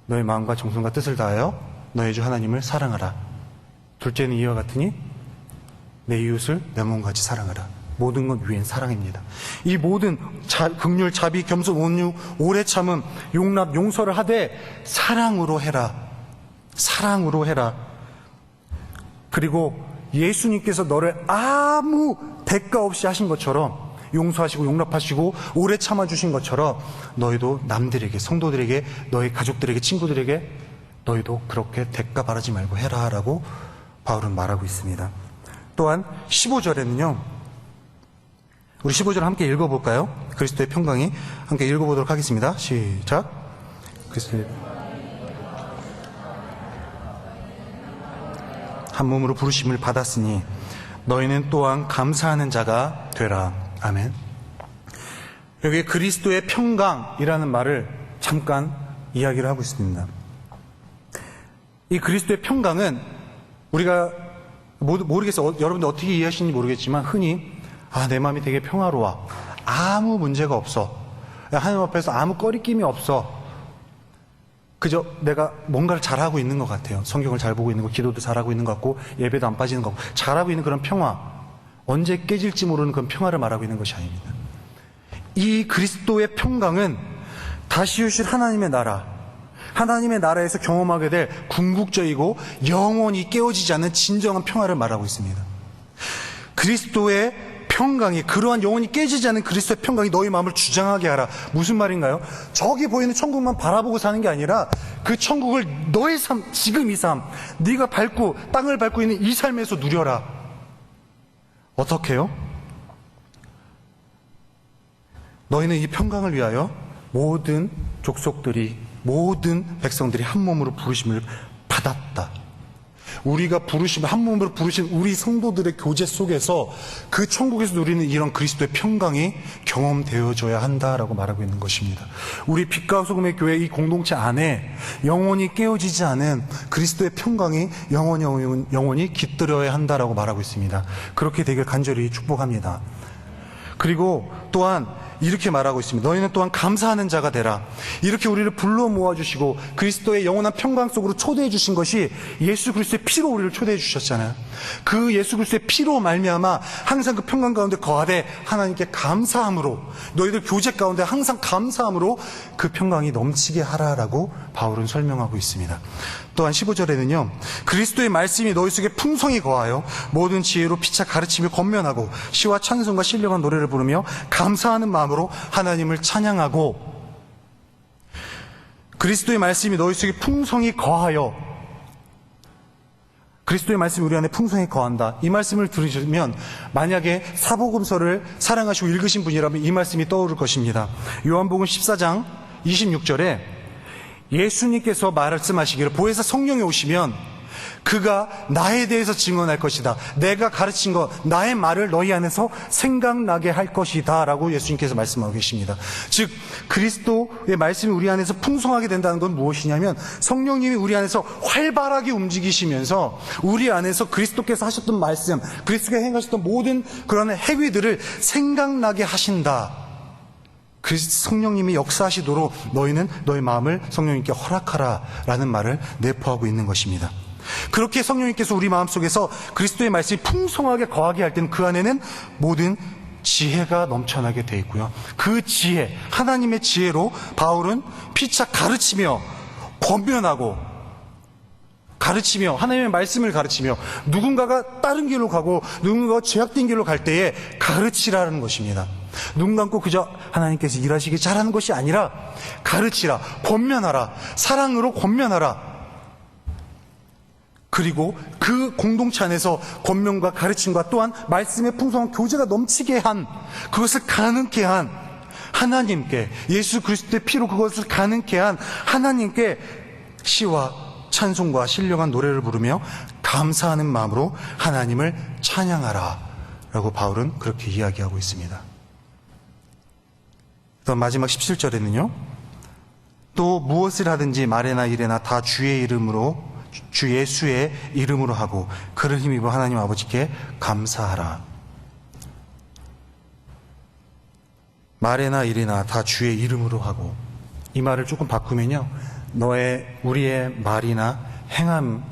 너의 마음과 정성과 뜻을 다하여 너의 주 하나님을 사랑하라. 둘째는 이와 같으니 내 이웃을 내 몸같이 사랑하라. 모든 것 위엔 사랑입니다. 이 모든 긍휼, 자비, 겸손, 온유, 오래 참음, 용납, 용서를 하되 사랑으로 해라. 사랑으로 해라. 그리고 예수님께서 너를 아무 대가 없이 하신 것처럼, 용서하시고 용납하시고 오래 참아주신 것처럼 너희도 남들에게, 성도들에게, 너희 가족들에게, 친구들에게 너희도 그렇게 대가 바라지 말고 해라 라고 바울은 말하고 있습니다. 또한 15절에는요, 우리 15절 함께 읽어볼까요? 그리스도의 평강이 함께 읽어보도록 하겠습니다. 시작. 그리스도의 한 몸으로 부르심을 받았으니 너희는 또한 감사하는 자가 되라. 아멘. 여기 그리스도의 평강이라는 말을 잠깐 이야기를 하고 있습니다. 이 그리스도의 평강은 우리가 모르겠어요. 여러분들 어떻게 이해하시는지 모르겠지만 흔히 내 마음이 되게 평화로워. 아무 문제가 없어. 하나님 앞에서 아무 꺼리낌이 없어. 그저 내가 뭔가를 잘하고 있는 것 같아요. 성경을 잘 보고 있는 거, 기도도 잘하고 있는 것 같고, 예배도 안 빠지는 것 같고, 잘하고 있는 그런 평화. 언제 깨질지 모르는 그런 평화를 말하고 있는 것이 아닙니다. 이 그리스도의 평강은 다시 오실 하나님의 나라, 하나님의 나라에서 경험하게 될 궁극적이고 영원히 깨어지지 않는 진정한 평화를 말하고 있습니다. 그리스도의 평강이, 그러한 영원히 깨지지 않는 그리스도의 평강이 너희 마음을 주장하게 하라. 무슨 말인가요? 저기 보이는 천국만 바라보고 사는 게 아니라 그 천국을 너의 삶, 지금 이 삶, 네가 밟고 땅을 밟고 있는 이 삶에서 누려라. 어떻게 해요? 너희는 이 평강을 위하여 모든 족속들이, 모든 백성들이 한 몸으로 부르심을 받았다. 우리가 부르심을, 한 몸으로 부르신 우리 성도들의 교제 속에서 그 천국에서 누리는 이런 그리스도의 평강이 경험되어져야 한다라고 말하고 있는 것입니다. 우리 빛과 소금의 교회 이 공동체 안에 영원히 깨어지지 않은 그리스도의 평강이 영원히 깃들어야 한다라고 말하고 있습니다. 그렇게 되길 간절히 축복합니다. 그리고 또한 이렇게 말하고 있습니다. 너희는 또한 감사하는 자가 되라. 이렇게 우리를 불러 모아주시고 그리스도의 영원한 평강 속으로 초대해 주신 것이 예수 그리스도의 피로 우리를 초대해 주셨잖아요. 그 예수 그리스도의 피로 말미암아 항상 그 평강 가운데 거하되 하나님께 감사함으로, 너희들 교제 가운데 항상 감사함으로 그 평강이 넘치게 하라라고 바울은 설명하고 있습니다. 또한 15절에는요, 그리스도의 말씀이 너희 속에 풍성히 거하여 모든 지혜로 피차 가르치며 권면하고 시와 찬송과 신령한 노래를 부르며 감사하는 마음으로 하나님을 찬양하고, 그리스도의 말씀이 너희 속에 풍성히 거하여, 그리스도의 말씀이 우리 안에 풍성히 거한다. 이 말씀을 들으시면 만약에 사복음서를 사랑하시고 읽으신 분이라면 이 말씀이 떠오를 것입니다. 요한복음 14장 26절에 예수님께서 말씀하시기를 보혜사 성령이 오시면 그가 나에 대해서 증언할 것이다. 내가 가르친 것, 나의 말을 너희 안에서 생각나게 할 것이다 라고 예수님께서 말씀하고 계십니다. 즉 그리스도의 말씀이 우리 안에서 풍성하게 된다는 건 무엇이냐면 성령님이 우리 안에서 활발하게 움직이시면서 우리 안에서 그리스도께서 하셨던 말씀, 그리스도께서 행하셨던 모든 그런 행위들을 생각나게 하신다. 성령님이 역사하시도록 너희는 너희 마음을 성령님께 허락하라 라는 말을 내포하고 있는 것입니다. 그렇게 성령님께서 우리 마음속에서 그리스도의 말씀이 풍성하게 거하게 할 때는 그 안에는 모든 지혜가 넘쳐나게 돼 있고요. 그 지혜, 하나님의 지혜로 바울은 피차 가르치며 권면하고 가르치며 하나님의 말씀을 가르치며 누군가가 다른 길로 가고 누군가가 죄악된 길로 갈 때에 가르치라는 것입니다. 눈 감고 그저 하나님께서 일하시기 잘하는 것이 아니라 가르치라, 권면하라, 사랑으로 권면하라. 그리고 그 공동체 안에서 권면과 가르침과 또한 말씀의 풍성한 교제가 넘치게 한, 그것을 가능케 한 하나님께, 예수 그리스도의 피로 그것을 가능케 한 하나님께 시와 찬송과 신령한 노래를 부르며 감사하는 마음으로 하나님을 찬양하라 라고 바울은 그렇게 이야기하고 있습니다. 또 마지막 17절에는요, 또 무엇을 하든지 말에나 일에나 다 주의 이름으로, 주 예수의 이름으로 하고 그를 힘입어 하나님 아버지께 감사하라. 말에나 일에나 다 주의 이름으로 하고, 이 말을 조금 바꾸면요, 우리의 말이나 행함,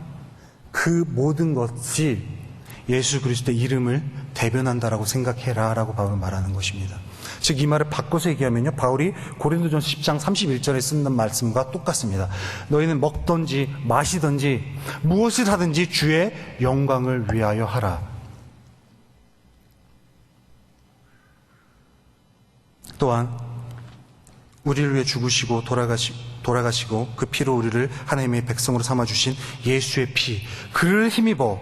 그 모든 것이 예수 그리스도의 이름을 대변한다라고 생각해라 라고 바울은 말하는 것입니다. 즉 이 말을 바꿔서 얘기하면요, 바울이 고린도전서 10장 31절에 쓰는 말씀과 똑같습니다. 너희는 먹든지 마시든지 무엇을 하든지 주의 영광을 위하여 하라. 또한 우리를 위해 죽으시고 돌아가시고 그 피로 우리를 하나님의 백성으로 삼아주신 예수의 피, 그를 힘입어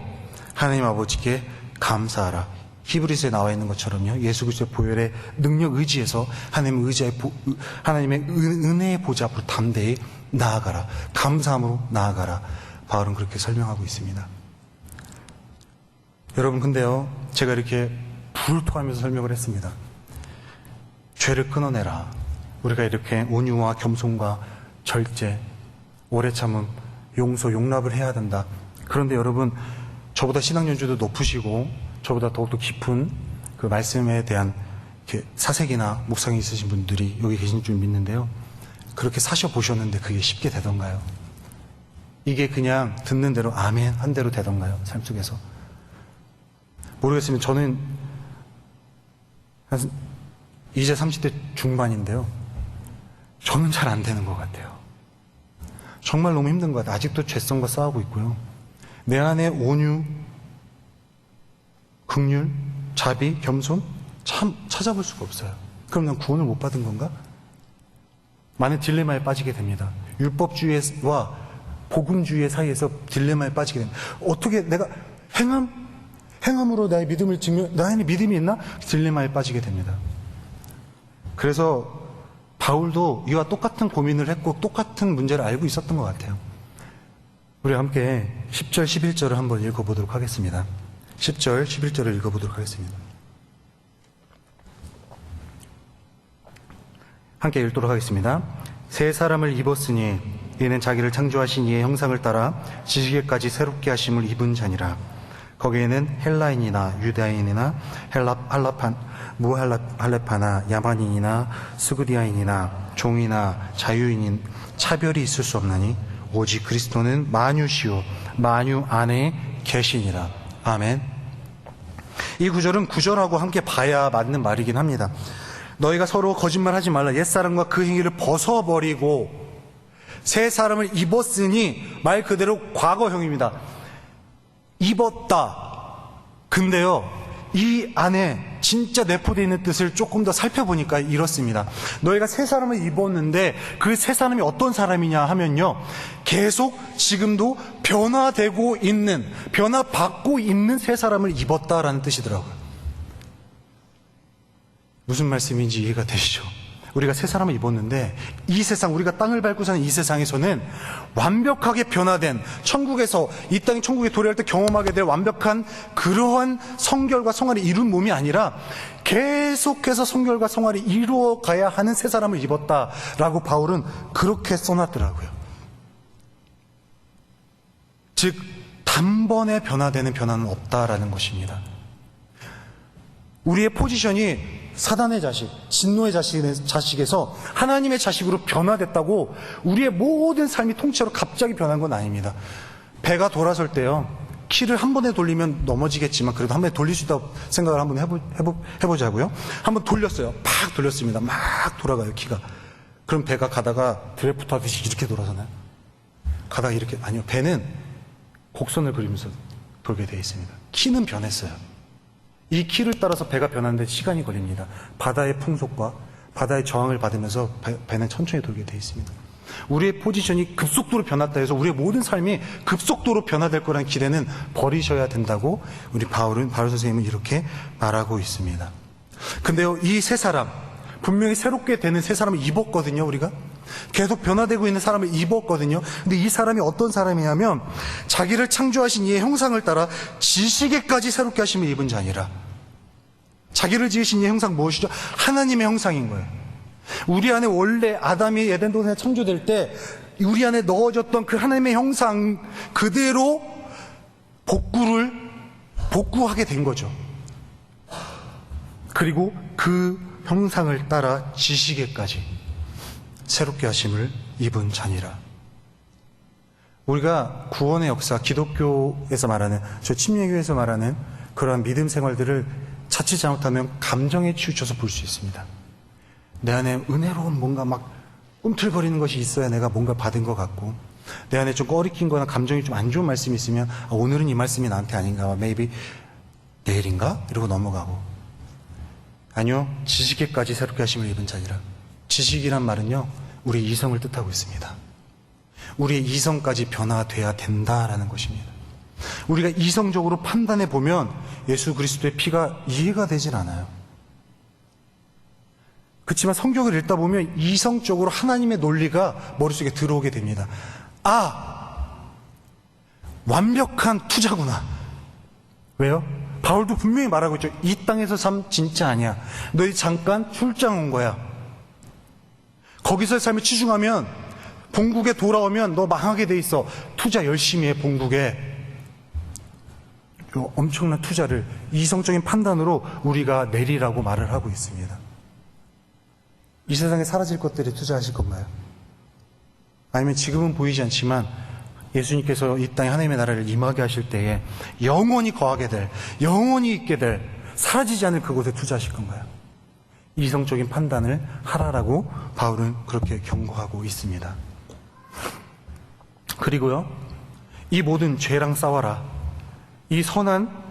하나님 아버지께 감사하라. 히브리서에 나와 있는 것처럼요, 예수 그리스도의 보혈의 능력 의지에서 하나님의 은혜의 보좌 앞으로 담대히 나아가라, 감사함으로 나아가라. 바울은 그렇게 설명하고 있습니다. 여러분, 근데요, 제가 이렇게 불을 토하면서 설명을 했습니다. 죄를 끊어내라. 우리가 이렇게 온유와 겸손과 절제, 오래 참음, 용서, 용납을 해야 된다. 그런데 여러분, 저보다 신앙 연주도 높으시고 저보다 더욱더 깊은 그 말씀에 대한 사색이나 묵상이 있으신 분들이 여기 계신 줄 믿는데요, 그렇게 사셔보셨는데 그게 쉽게 되던가요? 이게 그냥 듣는 대로 아멘 한 대로 되던가요? 삶 속에서 모르겠습니다. 저는 이제 30대 중반인데요. 저는 잘 안 되는 것 같아요. 정말 너무 힘든 것 같아요. 아직도 죄성과 싸우고 있고요. 내 안에 온유, 긍휼, 자비, 겸손 참 찾아볼 수가 없어요. 그럼 난 구원을 못 받은 건가? 많은 딜레마에 빠지게 됩니다. 율법주의와 복음주의 사이에서 딜레마에 빠지게 됩니다. 어떻게 내가 행함으로 나의 믿음을 나의 믿음이 있나? 딜레마에 빠지게 됩니다. 그래서 바울도 이와 똑같은 고민을 했고 똑같은 문제를 알고 있었던 것 같아요. 우리 함께 10절, 11절을 한번 읽어보도록 하겠습니다. 10절, 11절을 읽어보도록 하겠습니다. 함께 읽도록 하겠습니다. 새 사람을 입었으니 이는 자기를 창조하신 이의 형상을 따라 지식에까지 새롭게 하심을 입은 자니라. 거기에는 헬라인이나 유다인이나 무할레파나 야만인이나 스구디아인이나 종이나 자유인인 차별이 있을 수 없나니 오직 그리스도는 만유시요 만유 안에 계시니라. 아멘. 이 구절은 구절하고 함께 봐야 맞는 말이긴 합니다. 너희가 서로 거짓말하지 말라. 옛사람과 그 행위를 벗어버리고 새 사람을 입었으니 말 그대로 과거형입니다. 입었다. 근데요, 이 안에 진짜 내포되어 있는 뜻을 조금 더 살펴보니까 이렇습니다. 너희가 새 사람을 입었는데 그 새 사람이 어떤 사람이냐 하면요, 계속 지금도 변화되고 있는, 변화받고 있는 새 사람을 입었다라는 뜻이더라고요. 무슨 말씀인지 이해가 되시죠? 우리가 새 사람을 입었는데 이 세상, 우리가 땅을 밟고 사는 이 세상에서는 완벽하게 변화된, 천국에서 이 땅이 천국에 도래할 때 경험하게 될 완벽한 그러한 성결과 성화를 이룬 몸이 아니라 계속해서 성결과 성화를 이루어가야 하는 새 사람을 입었다라고 바울은 그렇게 써놨더라고요. 즉 단번에 변화되는 변화는 없다라는 것입니다. 우리의 포지션이 사단의 자식, 진노의 자식에서 하나님의 자식으로 변화됐다고 우리의 모든 삶이 통째로 갑자기 변한 건 아닙니다. 배가 돌아설 때요, 키를 한 번에 돌리면 넘어지겠지만 그래도 한 번에 돌릴 수 있다고 생각을 한번 해보자고요. 한번 돌렸어요. 팍 돌렸습니다. 막 돌아가요, 키가. 그럼 배가 가다가 드래프트 하듯이 이렇게 돌아서나요? 가다가 이렇게, 아니요. 배는 곡선을 그리면서 돌게 되어 있습니다. 키는 변했어요. 이 키를 따라서 배가 변하는데 시간이 걸립니다. 바다의 풍속과 바다의 저항을 받으면서 배는 천천히 돌게 되어 있습니다. 우리의 포지션이 급속도로 변했다 해서 우리의 모든 삶이 급속도로 변화될 거라는 기대는 버리셔야 된다고 우리 바울 선생님은 이렇게 말하고 있습니다. 근데요, 이 새 사람, 분명히 새롭게 되는 새 사람을 입었거든요. 우리가 계속 변화되고 있는 사람을 입었거든요. 근데 이 사람이 어떤 사람이냐면 자기를 창조하신 이의 형상을 따라 지식에까지 새롭게 하심을 입은 자니라. 자기를 지으신 이의 형상 무엇이죠? 하나님의 형상인 거예요. 우리 안에 원래 아담이 에덴 동산에 창조될 때 우리 안에 넣어졌던 그 하나님의 형상 그대로 복구하게 된 거죠. 그리고 그 형상을 따라 지식에까지 새롭게 하심을 입은 자니라. 우리가 구원의 역사, 기독교에서 말하는, 저 침례교에서 말하는 그러한 믿음 생활들을 자칫 잘못하면 감정에 치우쳐서 볼 수 있습니다. 내 안에 은혜로운 뭔가 막 꿈틀거리는 것이 있어야 내가 뭔가 받은 것 같고, 내 안에 좀 꺼리낀 거나 감정이 좀 안 좋은 말씀이 있으면 오늘은 이 말씀이 나한테 아닌가, maybe 내일인가? 이러고 넘어가고. 아니요, 지식에까지 새롭게 하심을 입은 자니라. 지식이란 말은요, 우리 이성을 뜻하고 있습니다. 우리의 이성까지 변화돼야 된다라는 것입니다. 우리가 이성적으로 판단해 보면 예수 그리스도의 피가 이해가 되질 않아요. 그렇지만 성경을 읽다 보면 이성적으로 하나님의 논리가 머릿속에 들어오게 됩니다. 완벽한 투자구나. 왜요? 바울도 분명히 말하고 있죠. 이 땅에서 삶 진짜 아니야. 너희 잠깐 출장 온 거야. 거기서의 삶에 치중하면 본국에 돌아오면 너 망하게 돼 있어. 투자 열심히 해. 본국에 엄청난 투자를 이성적인 판단으로 우리가 내리라고 말을 하고 있습니다. 이 세상에 사라질 것들에 투자하실 건가요? 아니면 지금은 보이지 않지만 예수님께서 이 땅에 하나님의 나라를 임하게 하실 때에 영원히 거하게 될, 영원히 있게 될, 사라지지 않을 그곳에 투자하실 건가요? 이성적인 판단을 하라라고 바울은 그렇게 경고하고 있습니다. 그리고요, 이 모든 죄랑 싸워라. 이 선한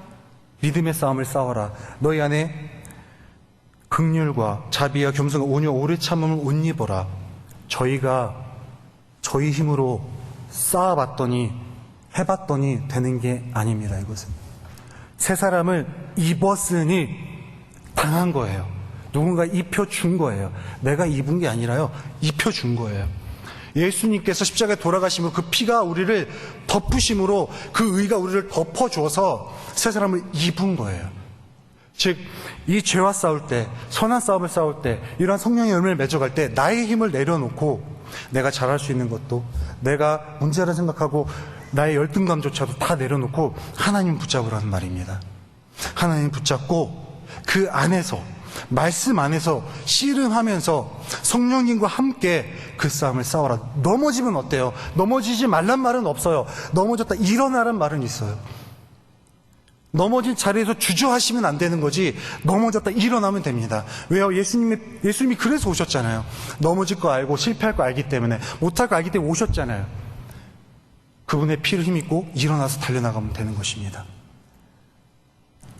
믿음의 싸움을 싸워라. 너희 안에 긍휼과 자비와 겸손과 온유와 오래 참음을 옷 입어라. 저희가 저희 힘으로 쌓아봤더니 해봤더니 되는 게 아닙니다. 이것은 새 사람을 입었으니 당한 거예요. 누군가 입혀준 거예요. 내가 입은 게 아니라요, 입혀준 거예요. 예수님께서 십자가에 돌아가심으로 그 피가 우리를 덮으심으로 그 의가 우리를 덮어줘서 새 사람을 입은 거예요. 즉, 이 죄와 싸울 때, 선한 싸움을 싸울 때, 이러한 성령의 열매를 맺어갈 때 나의 힘을 내려놓고 내가 잘할 수 있는 것도, 내가 문제라 생각하고 나의 열등감조차도 다 내려놓고 하나님 붙잡으라는 말입니다. 하나님 붙잡고 그 안에서, 말씀 안에서 씨름하면서 성령님과 함께 그 싸움을 싸워라. 넘어지면 어때요? 넘어지지 말란 말은 없어요. 넘어졌다 일어나란 말은 있어요. 넘어진 자리에서 주저하시면 안 되는 거지, 넘어졌다 일어나면 됩니다. 왜요? 예수님이 그래서 오셨잖아요. 넘어질 거 알고 실패할 거 알기 때문에, 못할 거 알기 때문에 오셨잖아요. 그분의 피를 힘입고 일어나서 달려나가면 되는 것입니다.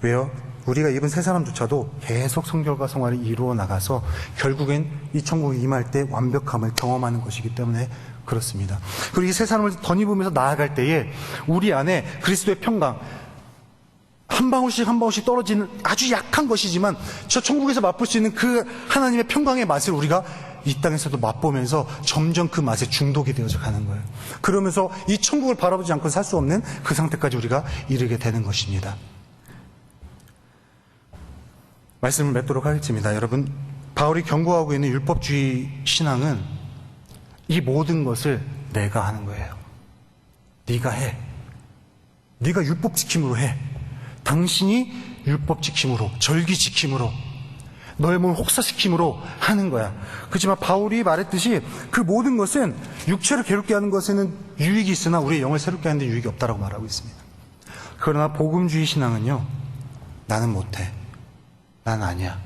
왜요? 우리가 입은 새 사람조차도 계속 성결과 성화를 이루어 나가서 결국엔 이 천국에 임할 때 완벽함을 경험하는 것이기 때문에 그렇습니다. 그리고 이 새 사람을 덧입으면서 나아갈 때에 우리 안에 그리스도의 평강, 한 방울씩 한 방울씩 떨어지는 아주 약한 것이지만 저 천국에서 맛볼 수 있는 그 하나님의 평강의 맛을 우리가 이 땅에서도 맛보면서 점점 그 맛에 중독이 되어져 가는 거예요. 그러면서 이 천국을 바라보지 않고 살 수 없는 그 상태까지 우리가 이르게 되는 것입니다. 말씀을 맺도록 하겠습니다. 여러분, 바울이 경고하고 있는 율법주의 신앙은 이 모든 것을 내가 하는 거예요. 네가 해. 네가 율법 지킴으로 해. 당신이 율법 지킴으로, 절기 지킴으로, 너의 몸을 혹사시킴으로 하는 거야. 그렇지만 바울이 말했듯이 그 모든 것은 육체를 괴롭게 하는 것에는 유익이 있으나 우리의 영을 새롭게 하는 데 유익이 없다라고 말하고 있습니다. 그러나 복음주의 신앙은요, 나는 못해. 난 아니야.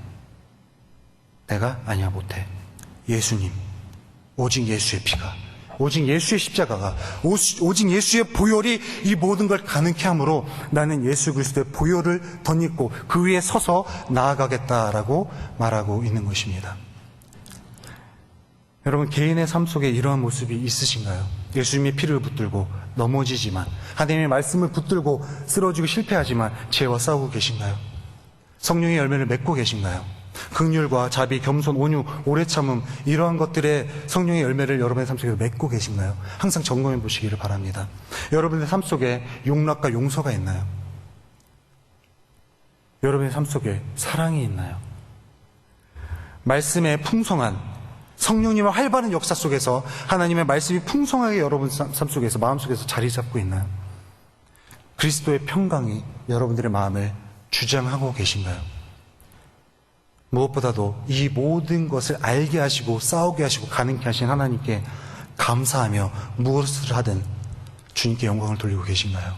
내가 아니야, 못해. 예수님, 오직 예수의 피가, 오직 예수의 십자가가, 오직 예수의 보혈이 이 모든 걸 가능케 하므로 나는 예수 그리스도의 보혈을 덧입고 그 위에 서서 나아가겠다라고 말하고 있는 것입니다. 여러분, 개인의 삶 속에 이러한 모습이 있으신가요? 예수님의 피를 붙들고 넘어지지만, 하나님의 말씀을 붙들고 쓰러지고 실패하지만 죄와 싸우고 계신가요? 성령의 열매를 맺고 계신가요? 긍휼과 자비, 겸손, 온유, 오래 참음, 이러한 것들의 성령의 열매를 여러분의 삶 속에 맺고 계신가요? 항상 점검해 보시기를 바랍니다. 여러분의 삶 속에 용납과 용서가 있나요? 여러분의 삶 속에 사랑이 있나요? 말씀의 풍성한 성령님의 활발한 역사 속에서 하나님의 말씀이 풍성하게 여러분 삶 속에서, 마음 속에서 자리 잡고 있나요? 그리스도의 평강이 여러분들의 마음을 주장하고 계신가요? 무엇보다도 이 모든 것을 알게 하시고 싸우게 하시고 가능케 하신 하나님께 감사하며 무엇을 하든 주님께 영광을 돌리고 계신가요?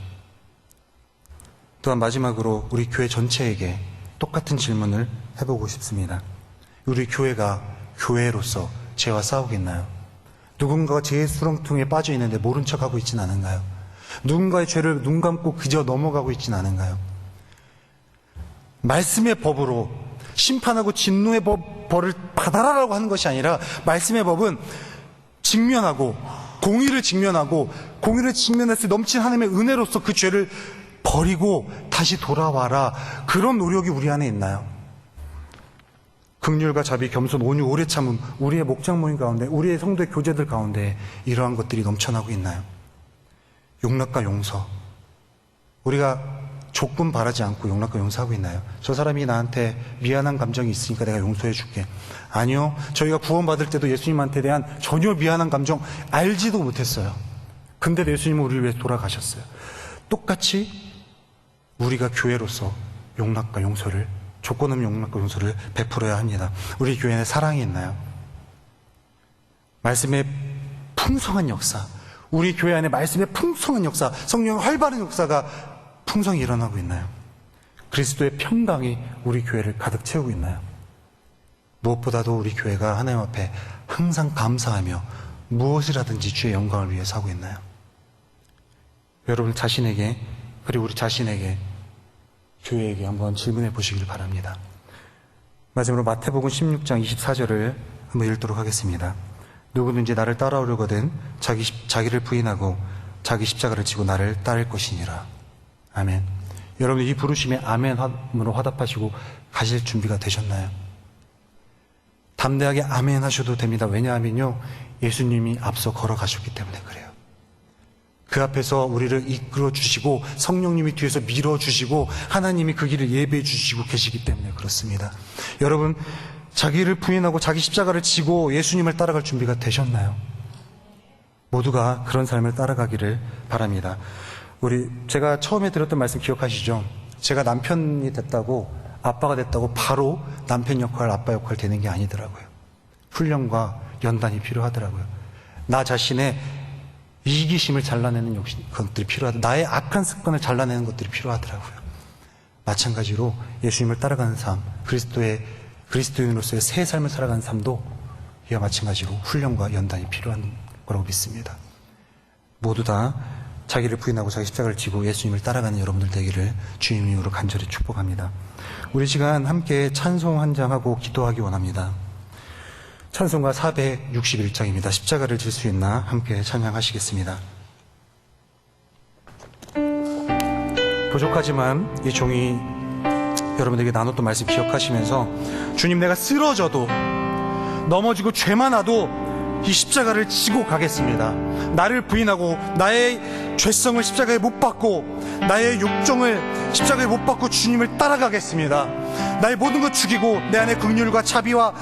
또한 마지막으로 우리 교회 전체에게 똑같은 질문을 해보고 싶습니다. 우리 교회가 교회로서 죄와 싸우겠나요? 누군가가 죄의 수렁통에 빠져 있는데 모른 척하고 있진 않은가요? 누군가의 죄를 눈 감고 그저 넘어가고 있진 않은가요? 말씀의 법으로 심판하고 진노의 벌을 받아라라고 하는 것이 아니라, 말씀의 법은 직면하고 공의를 직면했을 때 넘친 하나님의 은혜로서 그 죄를 버리고 다시 돌아와라, 그런 노력이 우리 안에 있나요? 긍휼과 자비, 겸손, 온유, 오래 참음, 우리의 목장 모임 가운데, 우리의 성도의 교제들 가운데 이러한 것들이 넘쳐나고 있나요? 용납과 용서, 우리가 조금 바라지 않고 용납과 용서하고 있나요? 저 사람이 나한테 미안한 감정이 있으니까 내가 용서해 줄게. 아니요, 저희가 구원받을 때도 예수님한테 대한 전혀 미안한 감정 알지도 못했어요. 근데 예수님은 우리를 위해 돌아가셨어요. 똑같이 우리가 교회로서 용납과 용서를, 조건 없는 용납과 용서를 베풀어야 합니다. 우리 교회에 사랑이 있나요? 말씀의 풍성한 역사, 우리 교회 안에 말씀의 풍성한 역사, 성령의 활발한 역사가 풍성히 일어나고 있나요? 그리스도의 평강이 우리 교회를 가득 채우고 있나요? 무엇보다도 우리 교회가 하나님 앞에 항상 감사하며 무엇이라든지 주의 영광을 위해서 하고 있나요? 여러분 자신에게, 그리고 우리 자신에게, 교회에게 한번 질문해 보시길 바랍니다. 마지막으로 마태복음 16장 24절을 한번 읽도록 하겠습니다. 누구든지 나를 따라오려거든 자기를 부인하고 자기 십자가를 지고 나를 따를 것이니라. 아멘. 여러분 이 부르심에 아멘으로 화답하시고 가실 준비가 되셨나요? 담대하게 아멘 하셔도 됩니다. 왜냐하면요, 예수님이 앞서 걸어가셨기 때문에 그래요. 그 앞에서 우리를 이끌어 주시고 성령님이 뒤에서 밀어 주시고 하나님이 그 길을 예배해 주시고 계시기 때문에 그렇습니다. 여러분 자기를 부인하고 자기 십자가를 지고 예수님을 따라갈 준비가 되셨나요? 모두가 그런 삶을 따라가기를 바랍니다. 제가 처음에 들었던 말씀 기억하시죠? 제가 남편이 됐다고, 아빠가 됐다고 바로 남편 역할, 아빠 역할 되는 게 아니더라고요. 훈련과 연단이 필요하더라고요. 나 자신의 이기심을 잘라내는 것들이 필요하다. 나의 악한 습관을 잘라내는 것들이 필요하더라고요. 마찬가지로 예수님을 따라가는 삶, 그리스도인으로서의 새 삶을 살아가는 삶도 이와 마찬가지로 훈련과 연단이 필요한 거라고 믿습니다. 모두 다 자기를 부인하고 자기 십자가를 지고 예수님을 따라가는 여러분들 되기를 주님 이름으로 간절히 축복합니다. 우리 시간 함께 찬송 한 장하고 기도하기 원합니다. 찬송가 461장입니다. 십자가를 질 수 있나 함께 찬양하시겠습니다. 부족하지만 이 종이 여러분들에게 나눴던 말씀 기억하시면서 주님 내가 쓰러져도 넘어지고 죄 많아도 이 십자가를 지고 가겠습니다. 나를 부인하고 나의 죄성을 십자가에 못 박고 나의 욕정을 십자가에 못 박고 주님을 따라가겠습니다. 나의 모든 것 죽이고 내 안에 긍휼과 자비와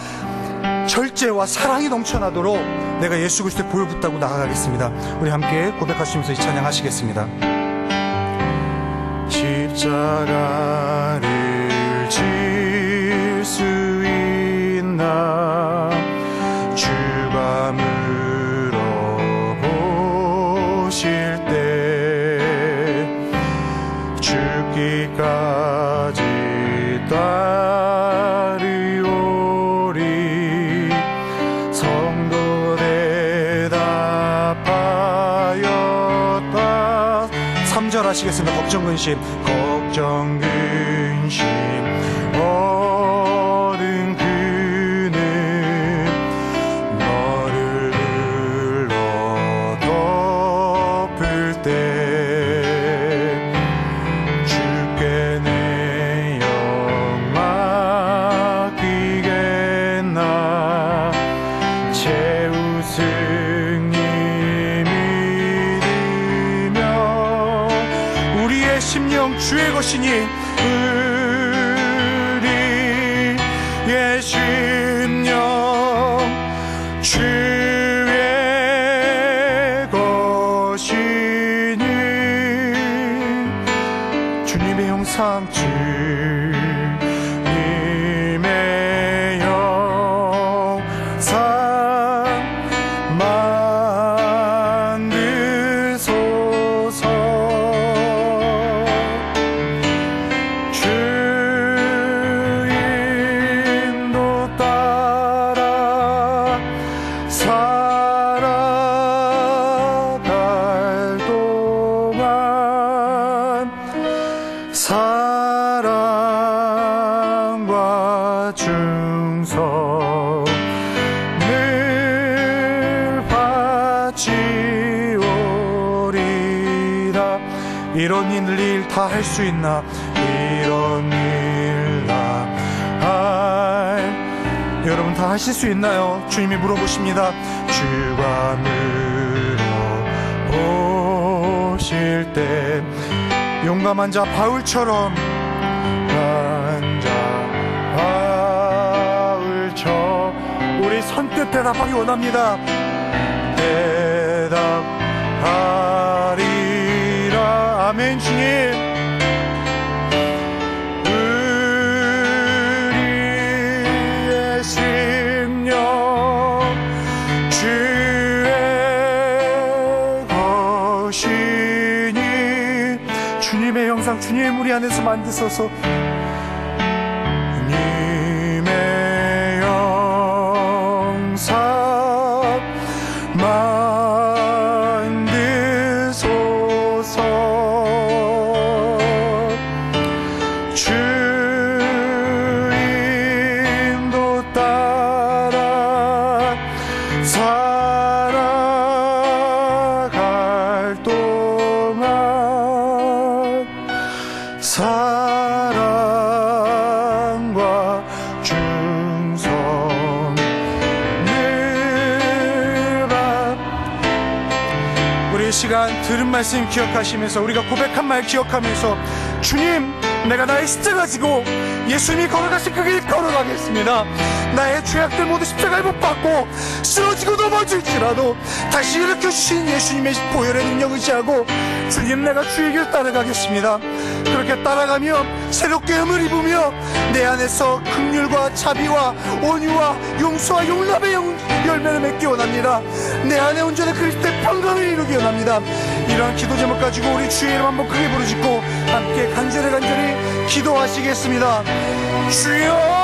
절제와 사랑이 넘쳐나도록 내가 예수 그리스도의 보혈 붙들고 나아가겠습니다. 우리 함께 고백하시면서 이 찬양하시겠습니다. 십자가를 질 수 있나 주가 물어보실 때 죽기까지 따르오리. 성도 대답하였다. 3절 하시겠습니다. 걱정 근심 얻은 그는 너를 눌러 덮을 때 주께 내 영 맡기겠나. 최우승이 믿으며 우리의 심령 주의 것이니 우리의 심령 주의 것이니 주님의 형상 주님의 형상 만드소서. 주인도 따라 살아갈 동안 사랑과 충성 늘 바치오리다. 이런 일 다 할 수 있나. 이런 일 다 여러분 다 하실 수 있나요? 주님이 물어보십니다. 주가 물어보실 때 용감한 자 바울처럼 우리 선뜻 대답하기 원합니다. 대답하리라. 아멘. 주님 우리의 심령 주의 것이니 주님의 형상 주님의 무리 안에서 만드소서. 주님의 영 사랑과 충성 늘 우리 이 시간 들은 말씀 기억하시면서, 우리가 고백한 말 기억하면서, 주님, 내가 나의 십자가 지고 예수님이 걸어가신 그 길 걸어가겠습니다. 나의 죄악들 모두 십자가에 못 박고 쓰러지고 넘어질지라도 다시 일으켜주신 예수님의 보혈의 능력 의지하고, 주님, 내가 주의 길 따라가겠습니다. 그렇게 따라가며 새롭게 힘을 입으며 내 안에서 긍휼과 자비와 온유와 용서와 용납의 열매를 맺기 원합니다. 내 안에 온전한 그리스도의 평강을 이루기 원합니다. 이러한 기도 제목 가지고 우리 주의 이름 한번 크게 부르짖고 함께 간절히 기도하시겠습니다. 주여,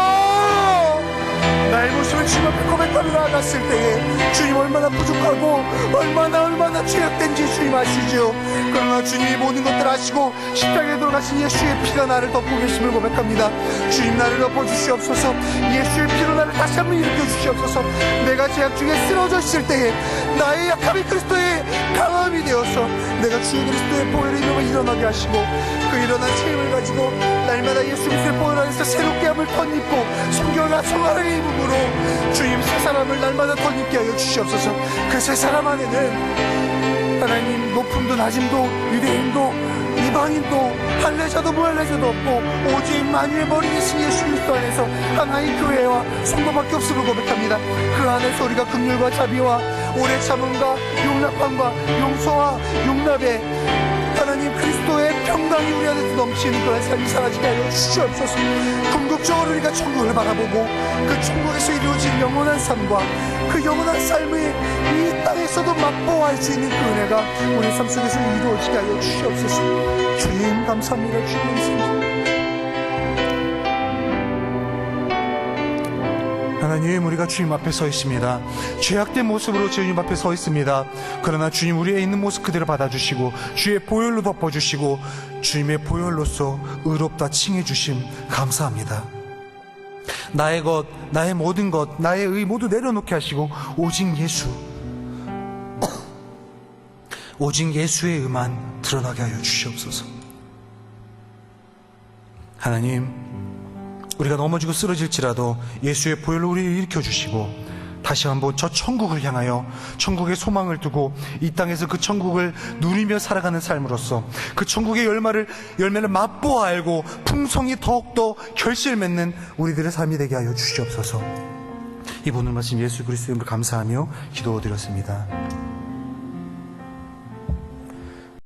나의 모습을 주님 앞에 고백하며 나아갔을 때에 주님 얼마나 부족하고 얼마나 죄악된지 주님 아시죠. 그러나 주님이 모든 것들을 아시고 십자가에 돌아가신 예수의 피가 나를 덮고 계심을 고백합니다. 주님, 나를 덮어주시옵소서. 예수의 피로 나를 다시 한번 일으켜 주시옵소서. 내가 죄악 중에 쓰러져 있을 때에 나의 약함이 그리스도의 강함이 되어서 내가 주의 그리스도의 보혈의 이름으로 일어나게 하시고, 그 일어난 체험을 가지고 날마다 예수 그리스도의 보혈 안에서 새롭게 함을 덧입고 성경과 성화를 입음으로 주님, 새 사람을 날마다 덧입게 하여 주시옵소서. 그 새 사람 안에는 하나님, 높음도 낮음도 유대인도 이방인도 할례자도 무할례자도 없고 오직 만유의 머리 되신 예수 그리스도 안에서 하나의 교회와 성도밖에 없음을 고백합니다. 그 안에서 우리가 긍휼과 자비와 오래 참음과 용납함과 용서와 용납에 하나님 그리스도의 평강이 우리 안에서 넘치는 그런 삶이 사라지게 하여 주시옵소서. 궁극적으로 우리가 천국을 바라보고 그 천국에서 이루어진 영원한 삶과 그 영원한 삶을 이 땅에서도 맛보아할 수 있는 그 은혜가 우리 삶 속에서 이루어지게 하여 주시옵소서. 주님, 감사합니다. 주님, 감사합니다. 하나님, 우리가 주님 앞에 서 있습니다. 죄악된 모습으로 주님 앞에 서 있습니다. 그러나 주님, 우리의 있는 모습 그대로 받아주시고 주의 보혈로 덮어주시고 주님의 보혈로서 의롭다 칭해주심 감사합니다. 나의 것, 나의 모든 것, 나의 의 모두 내려놓게 하시고 오직 예수, 오직 예수의 의만 드러나게 하여 주시옵소서. 하나님, 우리가 넘어지고 쓰러질지라도 예수의 보혈로 우리를 일으켜주시고 다시 한번 저 천국을 향하여 천국의 소망을 두고 이 땅에서 그 천국을 누리며 살아가는 삶으로서 그 천국의 열매를 맛보아 알고 풍성히 더욱더 결실을 맺는 우리들의 삶이 되게 하여 주시옵소서. 이 오늘 말씀 예수 그리스도의 이름으로 감사하며 기도드렸습니다.